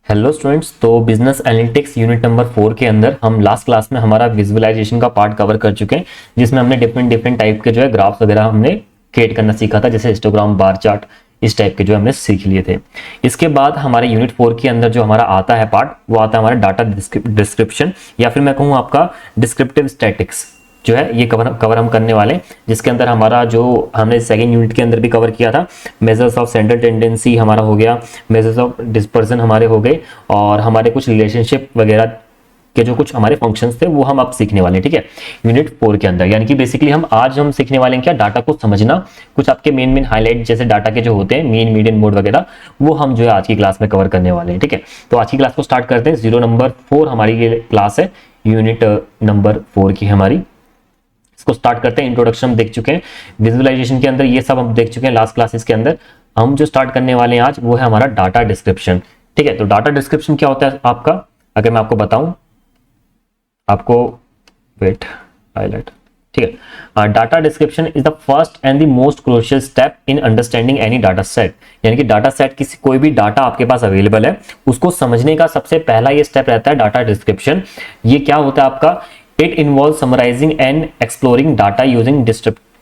Hello students, तो business analytics unit number 4 के अंदर हम लास्ट क्लास में हमारा विजुअलाइजेशन का पार्ट कवर कर चुके हैं, जिसमें हमने डिफरेंट टाइप के जो है ग्राफ्स वगैरह हमने क्रिएट करना सीखा था, जैसे हिस्टोग्राम, बार चार्ट, इस टाइप के जो हमने सीख लिए थे। इसके बाद हमारे यूनिट 4 के अंदर जो हमारा आता है पार्ट, वो आता है हमारा डाटा डिस्क्रिप्शन, या फिर मैं कहूँ आपका डिस्क्रिप्टिव स्टैटिक्स जो है ये कवर हम करने वाले, जिसके अंदर हमारा जो हमने सेकंड यूनिट के अंदर भी कवर किया था, मेजर्स ऑफ सेंट्रल टेंडेंसी हमारा हो गया, मेजर्स ऑफ डिस्पर्सन हमारे हो गए, और हमारे कुछ रिलेशनशिप वगैरह के जो कुछ हमारे फंक्शंस थे वो हम अब सीखने वाले हैं। ठीक है, यूनिट 4 के अंदर, यानी कि बेसिकली हम सीखने वाले हैं क्या, डाटा को समझना, कुछ आपके मेन हाईलाइट जैसे डाटा के जो होते हैं मीन, मीडियन, मोड वगैरह, वो हम जो है आज की क्लास में कवर करने वाले हैं। ठीक है, तो आज की क्लास को स्टार्ट करते हैं। 0 नंबर 4 हमारी ये क्लास है, यूनिट नंबर 4 की हमारी। इसको स्टार्ट करते हैं। इंट्रोडक्शन हम देख चुके हैं, विजुअलाइजेशन के अंदर ये सब हम देख चुके हैं लास्ट क्लासेस के अंदर। हम जो स्टार्ट करने वाले हैं आज, वो है हमारा डाटा डिस्क्रिप्शन। ठीक है, तो डाटा डिस्क्रिप्शन क्या होता है आपका, अगर मैं आपको बताऊं, आपको वेट हाईलाइट। ठीक है, data description is the first and the most crucial step in understanding any data set. यानी कि डाटा सेट, किसी कोई भी डाटा आपके पास अवेलेबल है, उसको समझने का सबसे पहला ये स्टेप रहता है डाटा डिस्क्रिप्शन। ये क्या होता है आपका, It involves summarizing and exploring data using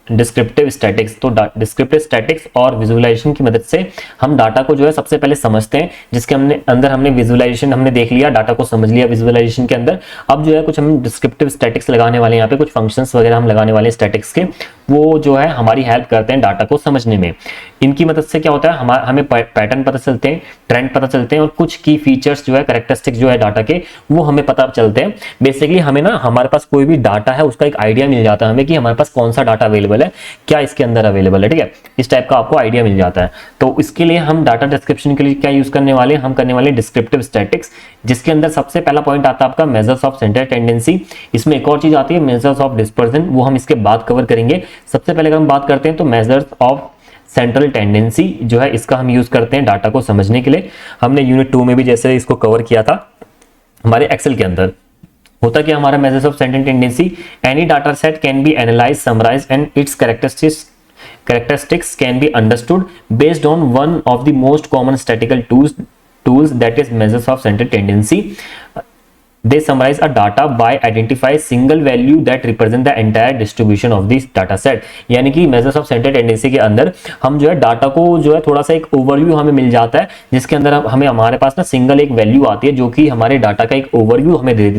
descriptive statics. तो डिस्क्रिप्टिव स्टैटिक्स और विजुअलाइजेशन की मदद से हम डाटा को जो है सबसे पहले समझते हैं, जिसके हमने विजुअलाइजेशन हमने देख लिया, डाटा को समझ लिया विजुअलाइजेशन के अंदर। अब जो है कुछ हम डिस्क्रिप्टिव स्टैटिक्स लगाने वाले हैं, यहाँ पे कुछ फंक्शंस वगैरह हम लगाने वाले हैं स्टैटिक्स के, वो जो है हमारी हेल्प करते हैं डाटा को समझने में। इनकी मदद से क्या होता है, हमें पैटर्न पता चलते हैं, ट्रेंड पता चलते हैं, और कुछ की फीचर्स जो है, कैरेक्टरिस्टिक्स जो है डाटा के, वो हमें पता चलते हैं। बेसिकली हमें ना, हमारे पास कोई भी डाटा है उसका एक आइडिया मिल जाता है हमें, कि हमारे पास कौन सा डाटा अवेलेबल है, क्या इसके अंदर अवेलेबल है। ठीक है, इस टाइप का आपको आइडिया मिल जाता है। तो इसके लिए हम डाटा डिस्क्रिप्शन के लिए क्या यूज करने वाले हैं, हम करने वाले डिस्क्रिप्टिव स्टैटिक्स, जिसके अंदर सबसे पहला पॉइंट आता है आपका मेजर्स ऑफ सेंट्रल टेंडेंसी। इसमें एक और चीज आती है मेजर्स ऑफ डिस्पर्सन, वो हम इसके बाद कवर करेंगे। सबसे पहले अगर हम बात करते हैं तो मेजर्स ऑफ सेंट्रल टेंडेंसी जो है, इसका हम यूज करते हैं डाटा को समझने के लिए। हमने यूनिट 2 में भी जैसे इसको कवर किया था हमारे एक्सेल के अंदर। होता क्या हमारा measures of central tendency, any data set can be analyse, summarise and its characteristics can be understood based on one of the most common statistical tools that is measures of central tendency. They summarize a data by identify single value that represent the entire distribution of this data set. यानी कि measures of central tendency के अंदर हम जो है data को जो है थोड़ा सा एक ओवरव्यू हमें मिल जाता है, जिसके अंदर हमें हमारे पास ना सिंगल एक वैल्यू आती है, जो कि हमारे डाटा का एक ओवरव्यू हमें दे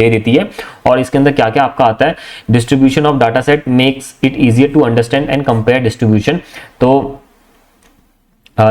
देती है। और इसके अंदर क्या क्या आपका आता है, distribution of data set makes it easier to understand and compare distribution.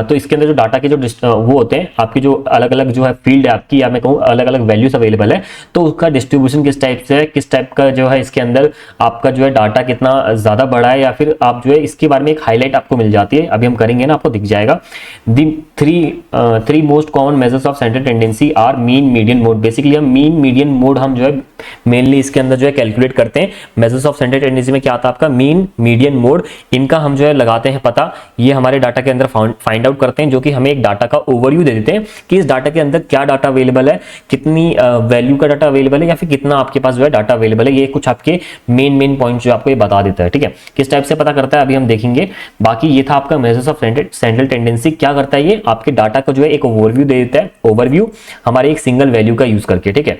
तो इसके अंदर जो डाटा के जो वो होते हैं आपकी, जो अलग अलग जो है फील्ड है आपकी, या मैं कहूँ अलग अलग वैल्यूज अवेलेबल है, तो उसका डिस्ट्रीब्यूशन किस टाइप से है, किस टाइप का जो है इसके अंदर आपका जो है डाटा कितना ज्यादा बड़ा है, या फिर आप जो है इसके बारे में एक हाईलाइट आपको मिल जाती है। अभी हम करेंगे ना, आपको दिख जाएगा। The three most common measures of central tendency are mean, median, mode. Basically हम मीन, मीडियन, मोड हम जो है मेनली इसके अंदर जो है कैलकुलेट करते हैं। मेजर्स ऑफ सेंट्रल टेंडेंसी में क्या आता है आपका, मीन, मीडियन, मोड, इनका हम जो है लगाते हैं पता। ये हमारे डाटा के अंदर फाइंड आउट करते हैं, जो कि हमें एक डाटा का ओवरव्यू दे देते हैं कि इस डाटा के अंदर क्या डाटा अवेलेबल है, कितनी वैल्यू का डाटा अवेलेबल है, या फिर कितना आपके पास जो है डाटा अवेलेबल है। ये कुछ आपके मेन पॉइंट जो आपको ये बता देता है। ठीक है, किस टाइप से पता करता है अभी हम देखेंगे। बाकी ये था आपका मेजर्स ऑफ सेंट्रल टेंडेंसी। क्या करता है ये, आपके डाटा को जो है एक ओवरव्यू दे देता है, ओवरव्यू हमारे एक सिंगल वैल्यू का यूज करके। ठीक है,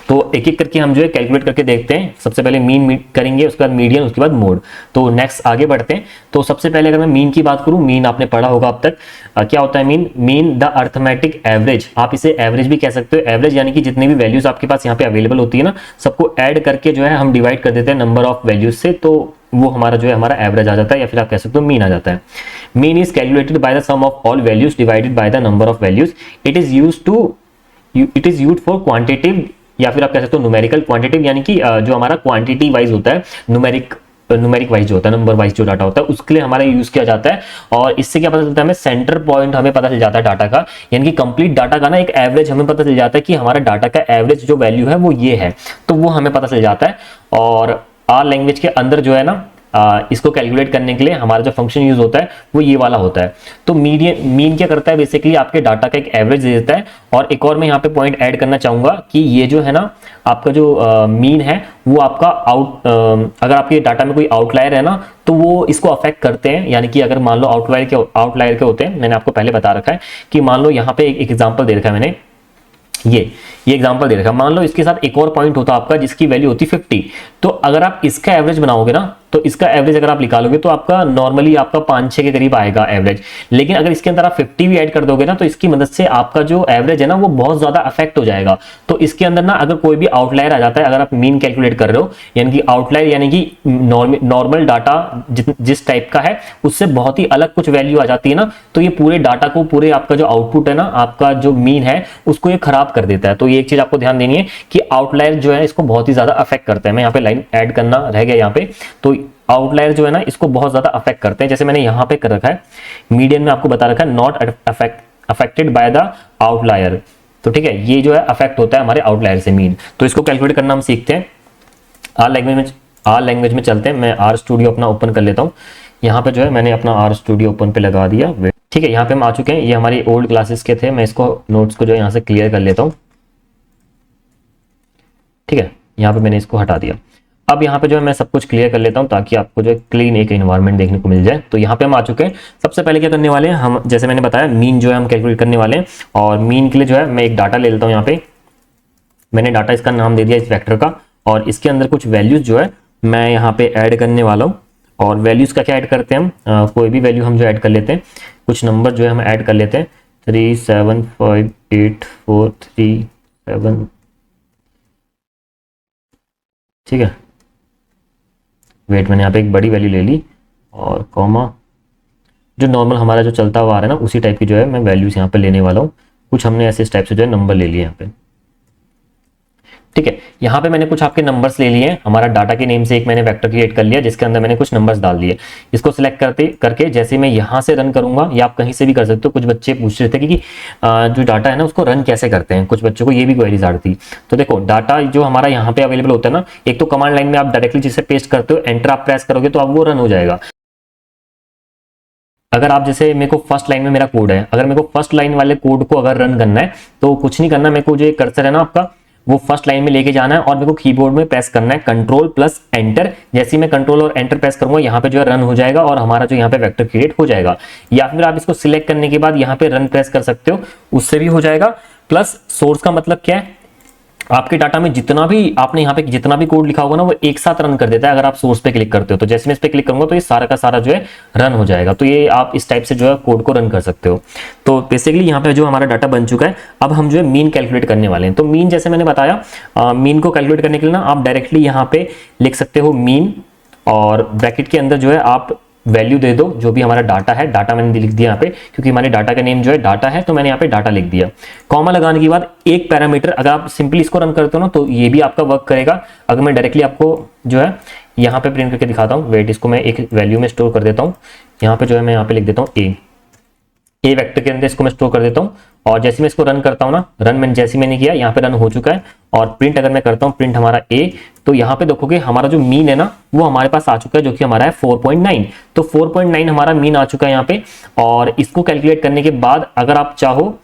तो एक एक करके हम जो है कैलकुलेट करके देखते हैं। सबसे पहले मीन करेंगे, उसके बाद मीडियन, उसके बाद मोड। तो नेक्स्ट आगे बढ़ते हैं। तो सबसे पहले अगर मैं मीन की बात करूं, मीन आपने पढ़ा होगा अब तक। क्या होता है mean, mean the arithmetic average, आप इसे एवरेज भी कह सकते हो। एवरेज यानी कि जितने भी वैल्यूज आपके पास यहाँ पे अवेलेबल होती है ना, सबको ऐड करके जो है हम डिवाइड कर देते हैं नंबर ऑफ वैल्यूज से, तो वो हमारा जो है हमारा एवरेज आ जाता है, या फिर आप कह सकते हो मीन आ जाता है। Mean is calculated by the sum of all values divided by the number of values. It is used for quantitative, या फिर आप कह सकते हो न्यूमेरिकल। क्वांटिटिव यानी कि जो हमारा क्वांटिटी वाइज होता है, न्यूमेरिक वाइज जो होता है, नंबर वाइज जो डाटा होता है, उसके लिए हमारा यूज किया जाता है। और इससे क्या पता चलता है हमें, सेंटर पॉइंट हमें पता चल जाता है डाटा का, यानी कि कंप्लीट डाटा का ना एक एवरेज हमें पता चल जाता है कि हमारा डाटा का एवरेज जो वैल्यू है वो ये है, तो वो हमें पता चल जाता है। और आर लैंग्वेज के अंदर जो है ना, इसको कैलकुलेट करने के लिए हमारा जो फंक्शन यूज होता है वो ये वाला होता है। तो मीन क्या करता है, बेसिकली आपके डाटा का एक एवरेज दे देता है। और एक और मैं यहाँ पे पॉइंट ऐड करना चाहूंगा कि ये जो है ना आपका जो मीन है वो आपका अगर आपके डाटा में कोई आउटलायर है ना तो वो इसको अफेक्ट करते हैं। यानी कि अगर मान लो आउटलायर के होते हैं, मैंने आपको पहले बता रखा है कि मान लो यहाँ पे एक एग्जांपल दे रखा है मैंने, ये एग्जांपल दे रखा है। मान लो इसके साथ एक और पॉइंट होता आपका जिसकी वैल्यू होती 50, तो अगर आप इसका एवरेज बनाओगे ना तो इसका एवरेज अगर आप निकालोगे तो आपका नॉर्मली आपका 5-6 के करीब आएगा एवरेज। लेकिन अगर इसके अंदर आप 50 भी ऐड कर दोगे ना तो इसकी मदद से आपका जो एवरेज है ना वो बहुत ज्यादा अफेक्ट हो जाएगा। तो इसके अंदर ना अगर कोई भी आउटलायर आ जाता है, अगर आप मीन कैलकुलेट कर रहे हो, यानी कि आउटलायर यानी कि नॉर्मल डाटा जिस टाइप का है उससे बहुत ही अलग कुछ वैल्यू आ जाती है ना, तो ये पूरे डाटा को, पूरे आपका जो आउटपुट है ना, आपका जो मीन है उसको ये खराब कर देता है। तो ये एक चीज आपको ध्यान देनी है कि आउटलायर जो है इसको बहुत ही ज्यादा अफेक्ट करता है। मैं यहाँ पे लाइन ऐड करना रह गया यहाँ पे, तो आउटलायर जो है ना इसको बहुत ज्यादा अफेक्ट करते हैं। जैसे मैंने यहाँ पे कर रखा है मीडियन में आपको बता रखा है not affected by the outlier. तो ठीक है, ये जो है अफेक्ट होता है हमारे आउटलायर से मीन। तो इसको कैलकुलेट करना हम सीखते हैं। आर लैंग्वेज में चलते हैं। मैं आर स्टूडियो अपना ओपन कर लेता हूँ। यहाँ पे जो है मैंने अपना आर स्टूडियो ओपन पे लगा दिया। ठीक है, यहाँ पे हम आ चुके हैं। ये हमारी ओल्ड क्लासेस के थे। मैं इसको नोट्स को जो है यहाँ से क्लियर कर लेता हूँ। ठीक है, यहाँ पे मैंने इसको हटा दिया। अब यहाँ पे जो है मैं सब कुछ क्लियर कर लेता हूँ ताकि आपको जो है क्लीन एक एनवायरनमेंट देखने को मिल जाए। तो यहाँ पे हम आ चुके हैं। सबसे पहले क्या करने वाले हैं हम, जैसे मैंने बताया मीन जो है हम कैलकुलेट करने वाले हैं। और मीन के लिए जो है मैं एक डाटा ले लेता हूँ। यहाँ पे मैंने डाटा इसका नाम दे दिया इस वेक्टर का, और इसके अंदर कुछ वैल्यूज जो है मैं यहाँ पे ऐड करने वाला हूँ। और वैल्यूज का क्या ऐड करते हैं हम, कोई भी वैल्यू हम जो ऐड कर लेते हैं। कुछ नंबर जो है हम ऐड कर लेते हैं 37584337। ठीक है, वेट, मैंने यहाँ पे एक बड़ी वैल्यू ले ली और कॉमा, जो नॉर्मल हमारा जो चलता हुआ आ रहा है ना उसी टाइप की जो है मैं वैल्यूज यहाँ पे लेने वाला हूँ। कुछ हमने ऐसे टाइप से जो है नंबर ले लिए यहाँ पे। ठीक है, यहाँ पे मैंने कुछ आपके नंबर्स ले लिए हैं। हमारा डाटा के नेम से एक मैंने वेक्टर क्रिएट कर लिया जिसके अंदर मैंने कुछ नंबर्स डाल दिए। इसको सिलेक्ट करके जैसे मैं यहाँ से रन करूंगा, या आप कहीं से भी कर सकते हो। कुछ बच्चे पूछ रहे थे कि जो डाटा है ना उसको रन कैसे करते हैं, कुछ बच्चों को ये भी क्वेरीज आ रही थी। तो देखो डाटा जो हमारा यहाँ पे अवेलेबल होता है ना, एक तो कमांड लाइन में आप डायरेक्टली जिसे पेस्ट करते हो, एंटर आप प्रेस करोगे तो अब वो रन हो जाएगा। अगर आप जैसे मेरे को फर्स्ट लाइन में मेरा कोड है, अगर मेरे को फर्स्ट लाइन वाले कोड को अगर रन करना है तो कुछ नहीं करना, मेरे को जो एक कर्सर है ना आपका वो फर्स्ट लाइन में लेके जाना है और मेरे को कीबोर्ड में प्रेस करना है कंट्रोल प्लस एंटर। जैसे ही मैं कंट्रोल और एंटर प्रेस करूंगा यहाँ पे जो है रन हो जाएगा और हमारा जो यहाँ पे वेक्टर क्रिएट हो जाएगा। या फिर आप इसको सिलेक्ट करने के बाद यहाँ पे रन प्रेस कर सकते हो, उससे भी हो जाएगा। प्लस सोर्स का मतलब क्या है, आपके डाटा में जितना भी आपने यहाँ पे जितना भी कोड लिखा होगा ना वो एक साथ रन कर देता है अगर आप सोर्स पे क्लिक करते हो। तो जैसे मैं इस पे क्लिक करूंगा तो ये सारा का सारा जो है रन हो जाएगा। तो ये आप इस टाइप से जो है कोड को रन कर सकते हो। तो बेसिकली यहाँ पे जो हमारा डाटा बन चुका है, अब हम जो है मीन कैलकुलेट करने वाले हैं। तो मीन जैसे मैंने बताया, मीन को कैलकुलेट करने के लिए ना आप डायरेक्टली यहाँ पे लिख सकते हो मीन, और ब्रैकेट के अंदर जो है आप वैल्यू दे दो जो भी हमारा डाटा है। डाटा मैंने लिख दिया यहाँ पे क्योंकि हमारे डाटा का नेम जो है डाटा है, तो मैंने यहाँ पे डाटा लिख दिया। कॉमा लगाने के बाद एक पैरामीटर, अगर आप सिंपली इसको रन करते हो ना तो ये भी आपका वर्क करेगा। अगर मैं डायरेक्टली आपको जो है यहाँ पे प्रिंट करके दिखाता हूँ, वेट, इसको मैं एक वैल्यू में स्टोर कर देता हूँ। यहाँ पे जो है मैं यहाँ पे लिख देता हूँ ए वेक्टर के अंदर इसको मैं स्टोर कर देता हूँ। और जैसे मैं इसको रन करता हूँ ना, रन मैंने जैसे मैंने किया यहाँ पे रन हो चुका है। और प्रिंट अगर मैं करता हूँ, प्रिंट हमारा ए, तो यहाँ पे देखोगे हमारा जो मीन है ना वो हमारे पास आ चुका है जो कि हमारा है 4.9। तो 4.9 हमारा मीन आ चुका है यहाँ पे। और इसको कैलकुलेट करने के बाद अगर आप चाहो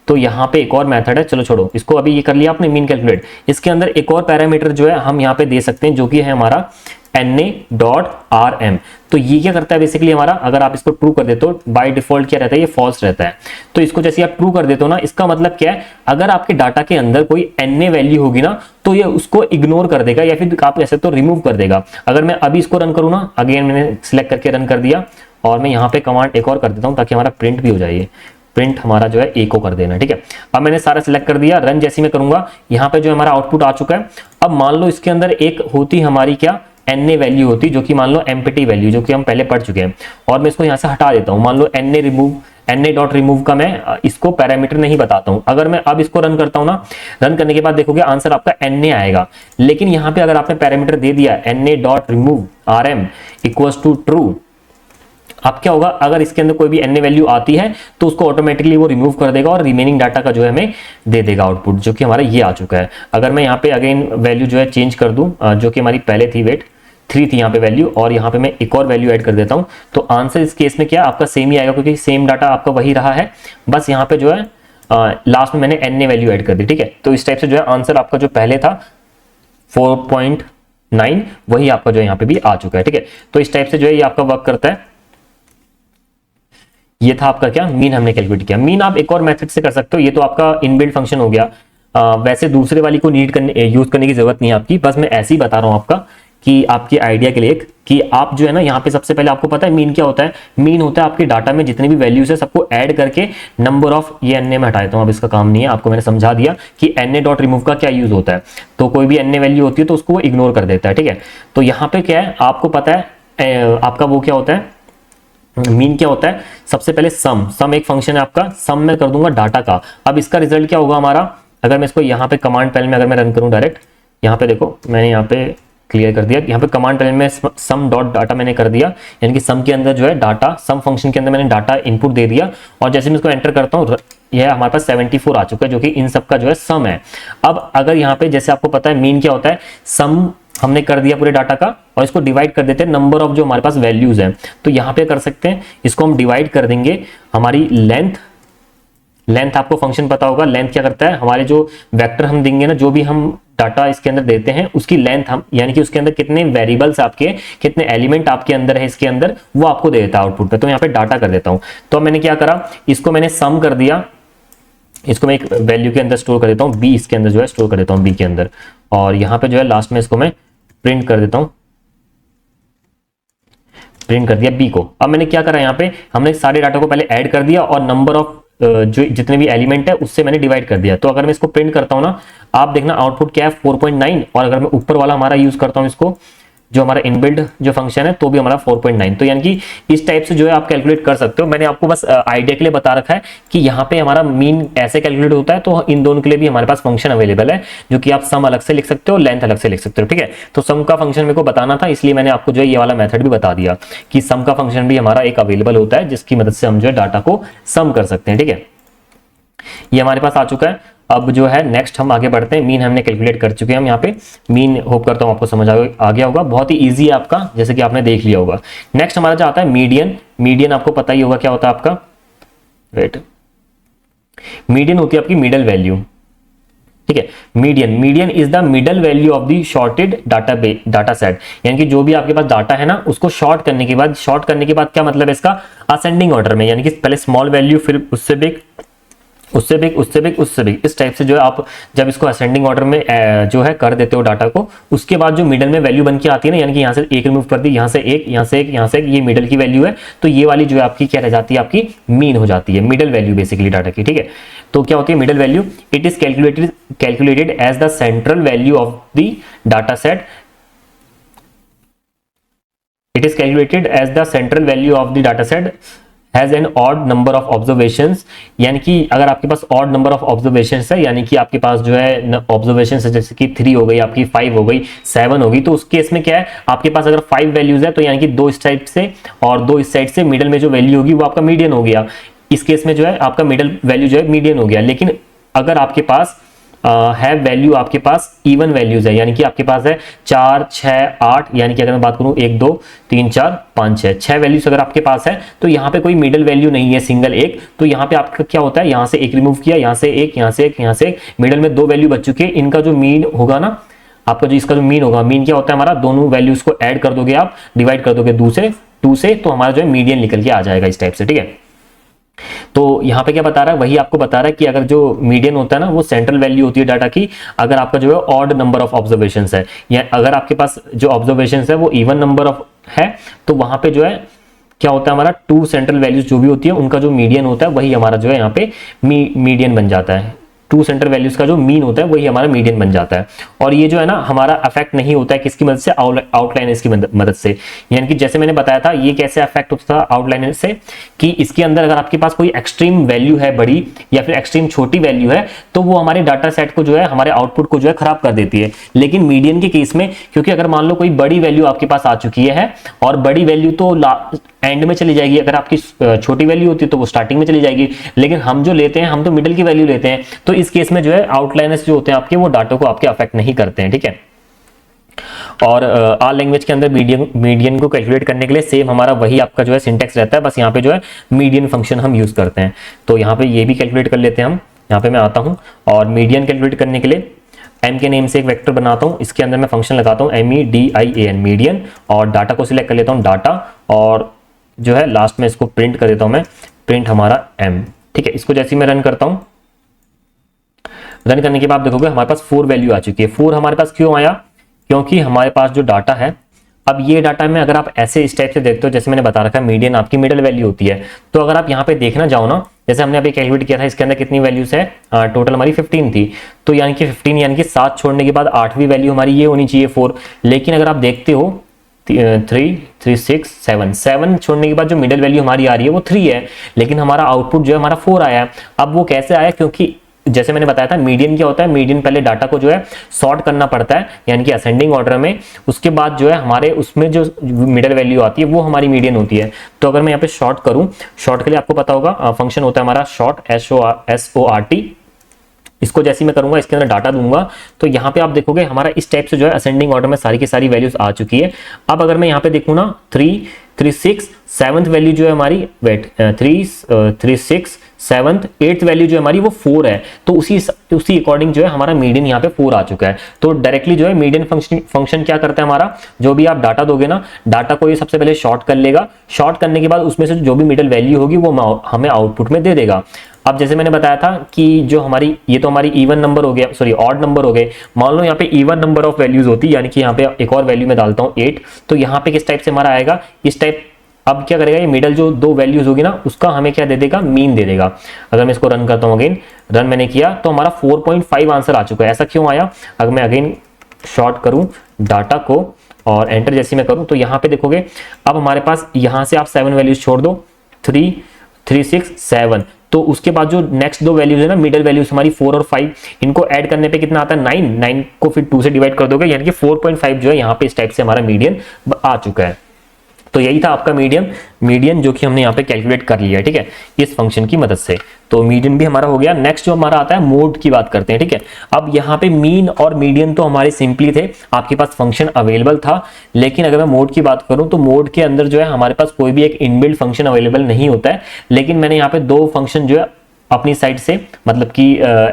तो यहाँ पे एक और मेथड है, चलो छोड़ो इसको, अभी ये कर लिया आपने मीन कैलकुलेट। इसके अंदर एक और पैरामीटर जो है हम यहाँ पे दे सकते हैं जो कि है हमारा na.rm। तो ये क्या करता है बेसिकली हमारा, अगर आप इसको ट्रू कर देते हो, बाय डिफॉल्ट क्या रहता है, ये फॉल्स रहता है। तो इसको जैसे आप ट्रू कर देते हो ना, इसका मतलब क्या है, अगर आपके डाटा के अंदर कोई na वैल्यू होगी ना तो ये उसको इग्नोर कर देगा या फिर आप ऐसे तो रिमूव कर देगा। अगर मैं अभी इसको रन करूँ ना, अगेन मैंने सिलेक्ट करके रन कर दिया और मैं यहाँ पे कमांड एक और कर देता हूँ ताकि हमारा प्रिंट भी हो जाए। प्रिंट हमारा जो है ए को कर देना। ठीक है, अब मैंने सारा सिलेक्ट कर दिया, रन जैसे मैं करूंगा यहाँ पे जो हमारा आउटपुट आ चुका है। अब मान लो इसके अंदर एक होती हमारी क्या na वैल्यू होती जो कि मान लो एम्प्टी वैल्यू जो कि हम पहले पढ़ चुके हैं, और मैं इसको यहाँ से हटा देता हूँ। मान लो na.remove का मैं इसको पैरामीटर नहीं बताता हूँ। अगर मैं अब इसको रन करता हूँ ना, रन करने के बाद देखोगे आंसर आपका na आएगा। लेकिन यहाँ पे अगर आपने पैरामीटर दे दिया na.remove इक्वल्स टू ट्रू, अब क्या होगा, अगर इसके अंदर कोई भी na वैल्यू आती है तो उसको ऑटोमेटिकली वो रिमूव कर देगा और रिमेनिंग डाटा का जो है हमें दे देगा आउटपुट, जो कि हमारा ये आ चुका है। अगर मैं यहाँ पे अगेन वैल्यू जो है चेंज कर दूं जो कि हमारी पहले थी, वेट, 3 थी यहाँ पे वैल्यू, और यहाँ पे मैं एक और वैल्यू ऐड कर देता हूँ, तो आंसर इस केस में क्या आपका सेम ही आएगा, क्योंकि सेम डाटा आपका वही रहा है, बस यहाँ पे जो है लास्ट में मैंने n वैल्यू ऐड कर दी, ठीक है। तो इस टाइप से जो है आंसर आपका जो पहले था 4.9 वही आपका जो है यहाँ पे भी आ चुका है, ठीक है। तो इस टाइप से जो है ये आपका वर्क करता है। ये था आपका क्या, मीन हमने कैलकुलेट किया। मीन आप एक और मेथड से कर सकते हो, ये तो आपका इनबिल्ट फंक्शन हो गया। वैसे दूसरे वाली को यूज करने की जरूरत नहीं है आपकी, बस मैं ऐसे ही बता रहा हूं आपका कि आपकी आइडिया के लिए कि आप जो है ना यहाँ पे सबसे पहले आपको पता है मीन क्या होता है। मीन होता है आपके डाटा में जितने भी वैल्यूज है सबको ऐड करके नंबर ऑफ, ये एन में हटा देता हूँ, अब इसका काम नहीं है, आपको मैंने समझा दिया कि एन डॉट रिमूव का क्या यूज होता है। तो कोई भी एन वैल्यू होती है तो उसको वो इग्नोर कर देता है, ठीक है। तो यहाँ पे क्या है आपको पता है, आपका वो क्या होता है, मीन क्या होता है, सबसे पहले सम एक फंक्शन है आपका, सम में कर दूंगा डाटा का। अब इसका रिजल्ट क्या होगा हमारा, अगर मैं इसको यहाँ पे कमांड पैनल में अगर मैं रन करूँ डायरेक्ट, यहाँ पे देखो मैंने यहाँ पे क्लियर कर दिया, यहाँ पे कमांड पैनल में सम डॉट डाटा मैंने कर दिया, यानी कि सम के अंदर जो है डाटा, सम फंक्शन के अंदर मैंने डाटा इनपुट दे दिया, और जैसे मैं इसको एंटर करता हूँ यह हमारे पास 74 आ चुका है, जो कि इन सब का जो है सम है। अब अगर यहाँ पे जैसे आपको पता है मीन क्या होता है, सम हमने कर दिया पूरे डाटा का, और इसको डिवाइड कर देते हैं नंबर ऑफ जो हमारे पास वैल्यूज हैं। तो यहाँ पे कर सकते हैं, इसको हम डिवाइड कर देंगे हमारी लेंथ आपको फंक्शन पता होगा, लेंथ क्या करता है, हमारे जो वेक्टर हम देंगे ना, जो भी हम डाटा इसके अंदर देते हैं उसकी लेंथ हम, यानी कि उसके अंदर कितने वेरिएबल्स आपके, कितने एलिमेंट आपके अंदर है इसके अंदर, वो आपको दे देता है आउटपुट पे। तो यहाँ पे डाटा कर देता हूँ। तो मैंने क्या करा, इसको मैंने सम कर दिया, इसको मैं एक वैल्यू के अंदर स्टोर कर देता हूँ, बी इसके अंदर जो है स्टोर कर देता हूँ बी के अंदर, और यहाँ पे जो है लास्ट में इसको मैं प्रिंट कर देता हूँ, प्रिंट कर दिया बी को। अब मैंने क्या करा, यहाँ पे हमने सारे डाटा को पहले ऐड कर दिया और नंबर ऑफ जो जितने भी एलिमेंट है उससे मैंने डिवाइड कर दिया। तो अगर मैं इसको प्रिंट करता हूं ना, आप देखना आउटपुट क्या है 4.9, और अगर मैं ऊपर वाला हमारा यूज करता हूं इसको, जो हमारा इनबिल्ड जो फंक्शन है, तो भी हमारा 4.9। तो यानी कि इस टाइप से जो है आप कैलकुलेट कर सकते हो। मैंने आपको बस आइडिया के लिए बता रखा है कि यहाँ पे हमारा मीन ऐसे कैलकुलेट होता है, तो इन दोनों के लिए भी हमारे पास फंक्शन अवेलेबल है, जो कि आप सम अलग से लिख सकते हो, लेंथ अलग से लिख सकते हो, ठीक है। तो सम का फंक्शन मेरे को बताना था, इसलिए मैंने आपको जो है ये वाला मेथड भी बता दिया कि सम का फंक्शन भी हमारा एक अवेलेबल होता है, जिसकी मदद से हम जो है डाटा को सम कर सकते हैं, ठीक है। ये हमारे पास आ चुका है। अब जो है नेक्स्ट हम आगे बढ़ते हैं। मीन हमने कैलकुलेट कर चुके हैं हम यहाँ पे, मीन होप करता हूँ आपको समझ आ गया होगा, बहुत ही इजी है आपका, जैसे कि आपने देख लिया होगा। नेक्स्ट हमारा जो आता है मीडियन। मीडियन आपको पता ही होगा क्या होता है आपका, वेट, मीडियन होती है आपकी मिडल वैल्यू, ठीक है। Median is the middle value of the shorted data set, यानी कि जो भी आपके पास डाटा है ना, उसको शॉर्ट करने के बाद क्या मतलब है इसका, असेंडिंग ऑर्डर में, यानी कि पहले स्मॉल वैल्यू, फिर उससे बिग, उससे बिग, उससे बिग, उससे बिग, इस टाइप से जो है आप जब इसको असेंडिंग ऑर्डर में जो है कर देते हो डाटा को, उसके बाद जो मिडल में वैल्यू बन के आती है ना, यानी कि यहाँ से एक रिमूव कर दी, यहाँ से एक, यहाँ से एक, यहाँ से एक, ये मिडल की वैल्यू है, तो ये वाली जो है आपकी क्या रह जाती है, आपकी मीन हो जाती है, मिडल वैल्यू बेसिकली डाटा की, ठीक है। तो क्या होती है middle value, it is calculated as the central value of the data set, it is calculated as the central value of the data set has an odd number of observations, यानी कि अगर आपके पास odd number of observations है, यानी कि आपके पास जो है observations है, जैसे कि 3 हो गई, आपकी 5 हो गई, 7 होगी, तो उस केस में क्या है, आपके पास अगर 5 वैल्यूज है, तो यानी कि 2 इस साइड से और 2 इस साइड से, मिडल में जो वैल्यू होगी वो आपका मीडियन हो गया। इस केस में जो है आपका मिडल वैल्यू जो है मीडियन हो गया। लेकिन अगर आपके पास है वैल्यू, आपके पास इवन वैल्यूज है, यानी कि आपके पास है 4, 6, 8, यानी कि अगर मैं बात करूं 1, 2, 3, 4, 5, 6 वैल्यूज अगर आपके पास है, तो यहाँ पे कोई मिडल वैल्यू नहीं है, सिंगल एक। तो यहाँ पे आपका क्या होता है, यहाँ से एक रिमूव किया, यहाँ से एक, यहाँ से एक, यहाँ से एक, मिडल में 2 वैल्यू बच चुकी है। इनका जो मीन होगा ना आपका, जो इसका जो मीन होगा, मीन क्या होता है हमारा, दोनों वैल्यूज को ऐड कर दोगे आप, डिवाइड कर दोगे 2 से, तो हमारा जो है मीडियन निकल के आ जाएगा इस टाइप से, ठीक है। तो यहाँ पे क्या बता रहा है, वही आपको बता रहा है कि अगर जो मीडियन होता है ना, वो सेंट्रल वैल्यू होती है डाटा की, अगर आपका जो है ऑड नंबर ऑफ ऑब्जर्वेशंस है, या अगर आपके पास जो ऑब्जर्वेशंस है वो इवन नंबर ऑफ है, तो वहां पे जो है क्या होता है हमारा, 2 सेंट्रल वैल्यूज जो भी होती है उनका जो मीडियन होता है वही हमारा जो है यहाँ पे मीडियन बन जाता है। 2 सेंट्रल वैल्यूज का जो मीन होता है वही हमारा मीडियन बन जाता है। और ये जो है ना हमारा अफेक्ट नहीं होता है किसकी मदद से, आउटलाइनर्स की मदद से। यानी कि जैसे मैंने बताया था, ये कैसे अफेक्ट होता था आउटलाइनर से, कि इसके अंदर अगर आपके पास कोई एक्सट्रीम वैल्यू है बड़ी, या फिर एक्सट्रीम छोटी वैल्यू है, तो वो हमारे डाटा सेट को जो है, हमारे आउटपुट को जो है खराब कर देती है। लेकिन मीडियन के केस में, क्योंकि अगर मान लो कोई बड़ी वैल्यू आपके पास आ चुकी है, और बड़ी वैल्यू तो एंड में चली जाएगी, अगर आपकी छोटी वैल्यू होती है तो वो स्टार्टिंग में चली जाएगी, लेकिन हम जो लेते हैं, हम तो मिडिल की वैल्यू लेते हैं, तो इस केस में जो है आउटलाइनर्स जो होते हैं आपके, वो डाटा को आपके अफेक्ट नहीं करते हैं, ठीक है। और आर लैंग्वेज के अंदर मीडियन को कैलकुलेट करने के लिए सेम हमारा वही आपका जो है सिंटेक्स रहता है, बस यहाँ पे जो है मीडियन फंक्शन हम यूज करते हैं। तो यहाँ पे ये भी कैलकुलेट कर लेते हैं हम। यहाँ पे मैं आता हूँ और मीडियन कैलकुलेट करने के लिए m के नेम से एक वेक्टर बनाता हूँ, इसके अंदर मैं फंक्शन लगाता हूँ MEDIAN मीडियन, और डाटा को सिलेक्ट कर लेता हूँ डाटा, और जो है लास्ट में इसको प्रिंट कर देता हूँ मैं, प्रिंट हमारा m। ठीक है, इसको जैसे मैं रन करता हूँ, रन करने के बाद देखोगे हमारे पास 4 वैल्यू आ चुकी है। 4 हमारे पास क्यों आया? क्योंकि हमारे पास जो डाटा है, अब ये डाटा में अगर आप ऐसे इस टाइप से देखते हो, जैसे मैंने बता रखा है मीडियन आपकी मिडिल वैल्यू होती है, तो अगर आप यहाँ पे देखना जाओ ना, जैसे हमने अभी कैलकुलेट किया था, इसके अंदर कितनी वैल्यूज है, टोटल हमारी 15 थी, तो यानी कि 15 यानी कि 7 छोड़ने के बाद 8वीं वैल्यू हमारी ये होनी चाहिए 4। लेकिन अगर आप देखते हो 3 3 6 7 छोड़ने के बाद जो मिडिल वैल्यू हमारी आ रही है वो 3 है, लेकिन हमारा आउटपुट जो है हमारा 4 आया है। अब वो कैसे आया? क्योंकि जैसे मैंने बताया था मीडियन क्या होता है, मीडियन पहले डाटा को जो है सॉर्ट करना पड़ता है, यानी कि असेंडिंग ऑर्डर में, उसके बाद जो है हमारे उसमें जो मिडिल वैल्यू आती है वो हमारी मीडियन होती है। तो अगर मैं यहाँ पे शॉर्ट करूं, शॉर्ट के लिए आपको पता होगा फंक्शन होता है हमारा शॉर्ट, SORT। इसको जैसे मैं करूंगा, इसके अंदर डाटा दूंगा, तो यहाँ पे आप देखोगे हमारा इस टाइप से जो है असेंडिंग ऑर्डर में सारी की सारी वैल्यूज आ चुकी है। अब अगर मैं यहाँ पे देखूँ ना 3 3 6 7th वैल्यू जो है हमारी, वेट 3 6 7th 8th वैल्यू जो है हमारी वो 4 है, तो उसी अकॉर्डिंग जो है हमारा मीडियन यहाँ पे 4 आ चुका है। तो डायरेक्टली जो है मीडियन फंक्शन क्या करता है, हमारा जो भी आप डाटा दोगे ना, डाटा को ये सबसे पहले शॉर्ट कर लेगा, शॉर्ट करने के बाद उसमें से जो भी मिडिल वैल्यू होगी वो हमें आउटपुट में दे देगा। अब जैसे मैंने बताया था कि जो हमारी ये तो हमारी इवन नंबर हो गया, सॉरी ऑड नंबर हो गए, मान लो यहाँ पे इवन नंबर ऑफ वैल्यूज होती, यानी कि यहाँ पे एक और वैल्यू में डालता हूँ 8, तो यहाँ पे किस टाइप से हमारा आएगा, इस टाइप। अब क्या करेगा, ये मिडल जो 2 वैल्यूज होगी ना, उसका हमें क्या दे देगा, मीन दे देगा। अगर मैं इसको रन करता हूँ, अगेन रन मैंने किया, तो हमारा 4.5 आंसर आ चुका है। ऐसा क्यों आया? अगर मैं अगेन शॉर्ट करूं डाटा को और एंटर जैसे मैं करूं, तो यहाँ पे देखोगे अब हमारे पास यहाँ से आप 7 वैल्यूज छोड़ दो, 3 3 6 7, तो उसके बाद जो नेक्स्ट 2 वैल्यूज है ना, मिडिल वैल्यूज हमारी 4 और 5, इनको ऐड करने पे कितना आता है, 9 को फिर 2 से डिवाइड कर दोगे, यानी कि 4.5 जो है यहाँ पे इस टाइप से हमारा मीडियन आ चुका है। तो यही था आपका मीडियन जो कि हमने यहाँ पे कैलकुलेट कर लिया है, ठीक है, इस फंक्शन की मदद से। तो मीडियन भी हमारा हो गया। नेक्स्ट जो हमारा आता है मोड की बात करते हैं, ठीक है। अब यहाँ पे मीन और मीडियन तो हमारे सिंपली थे, आपके पास फंक्शन अवेलेबल था, लेकिन अगर मैं मोड की बात करूं तो मोड के अंदर जो है हमारे पास कोई भी एक इनबिल्ट फंक्शन अवेलेबल नहीं होता है, लेकिन मैंने यहाँ पे 2 फंक्शन जो है अपनी साइड से, मतलब कि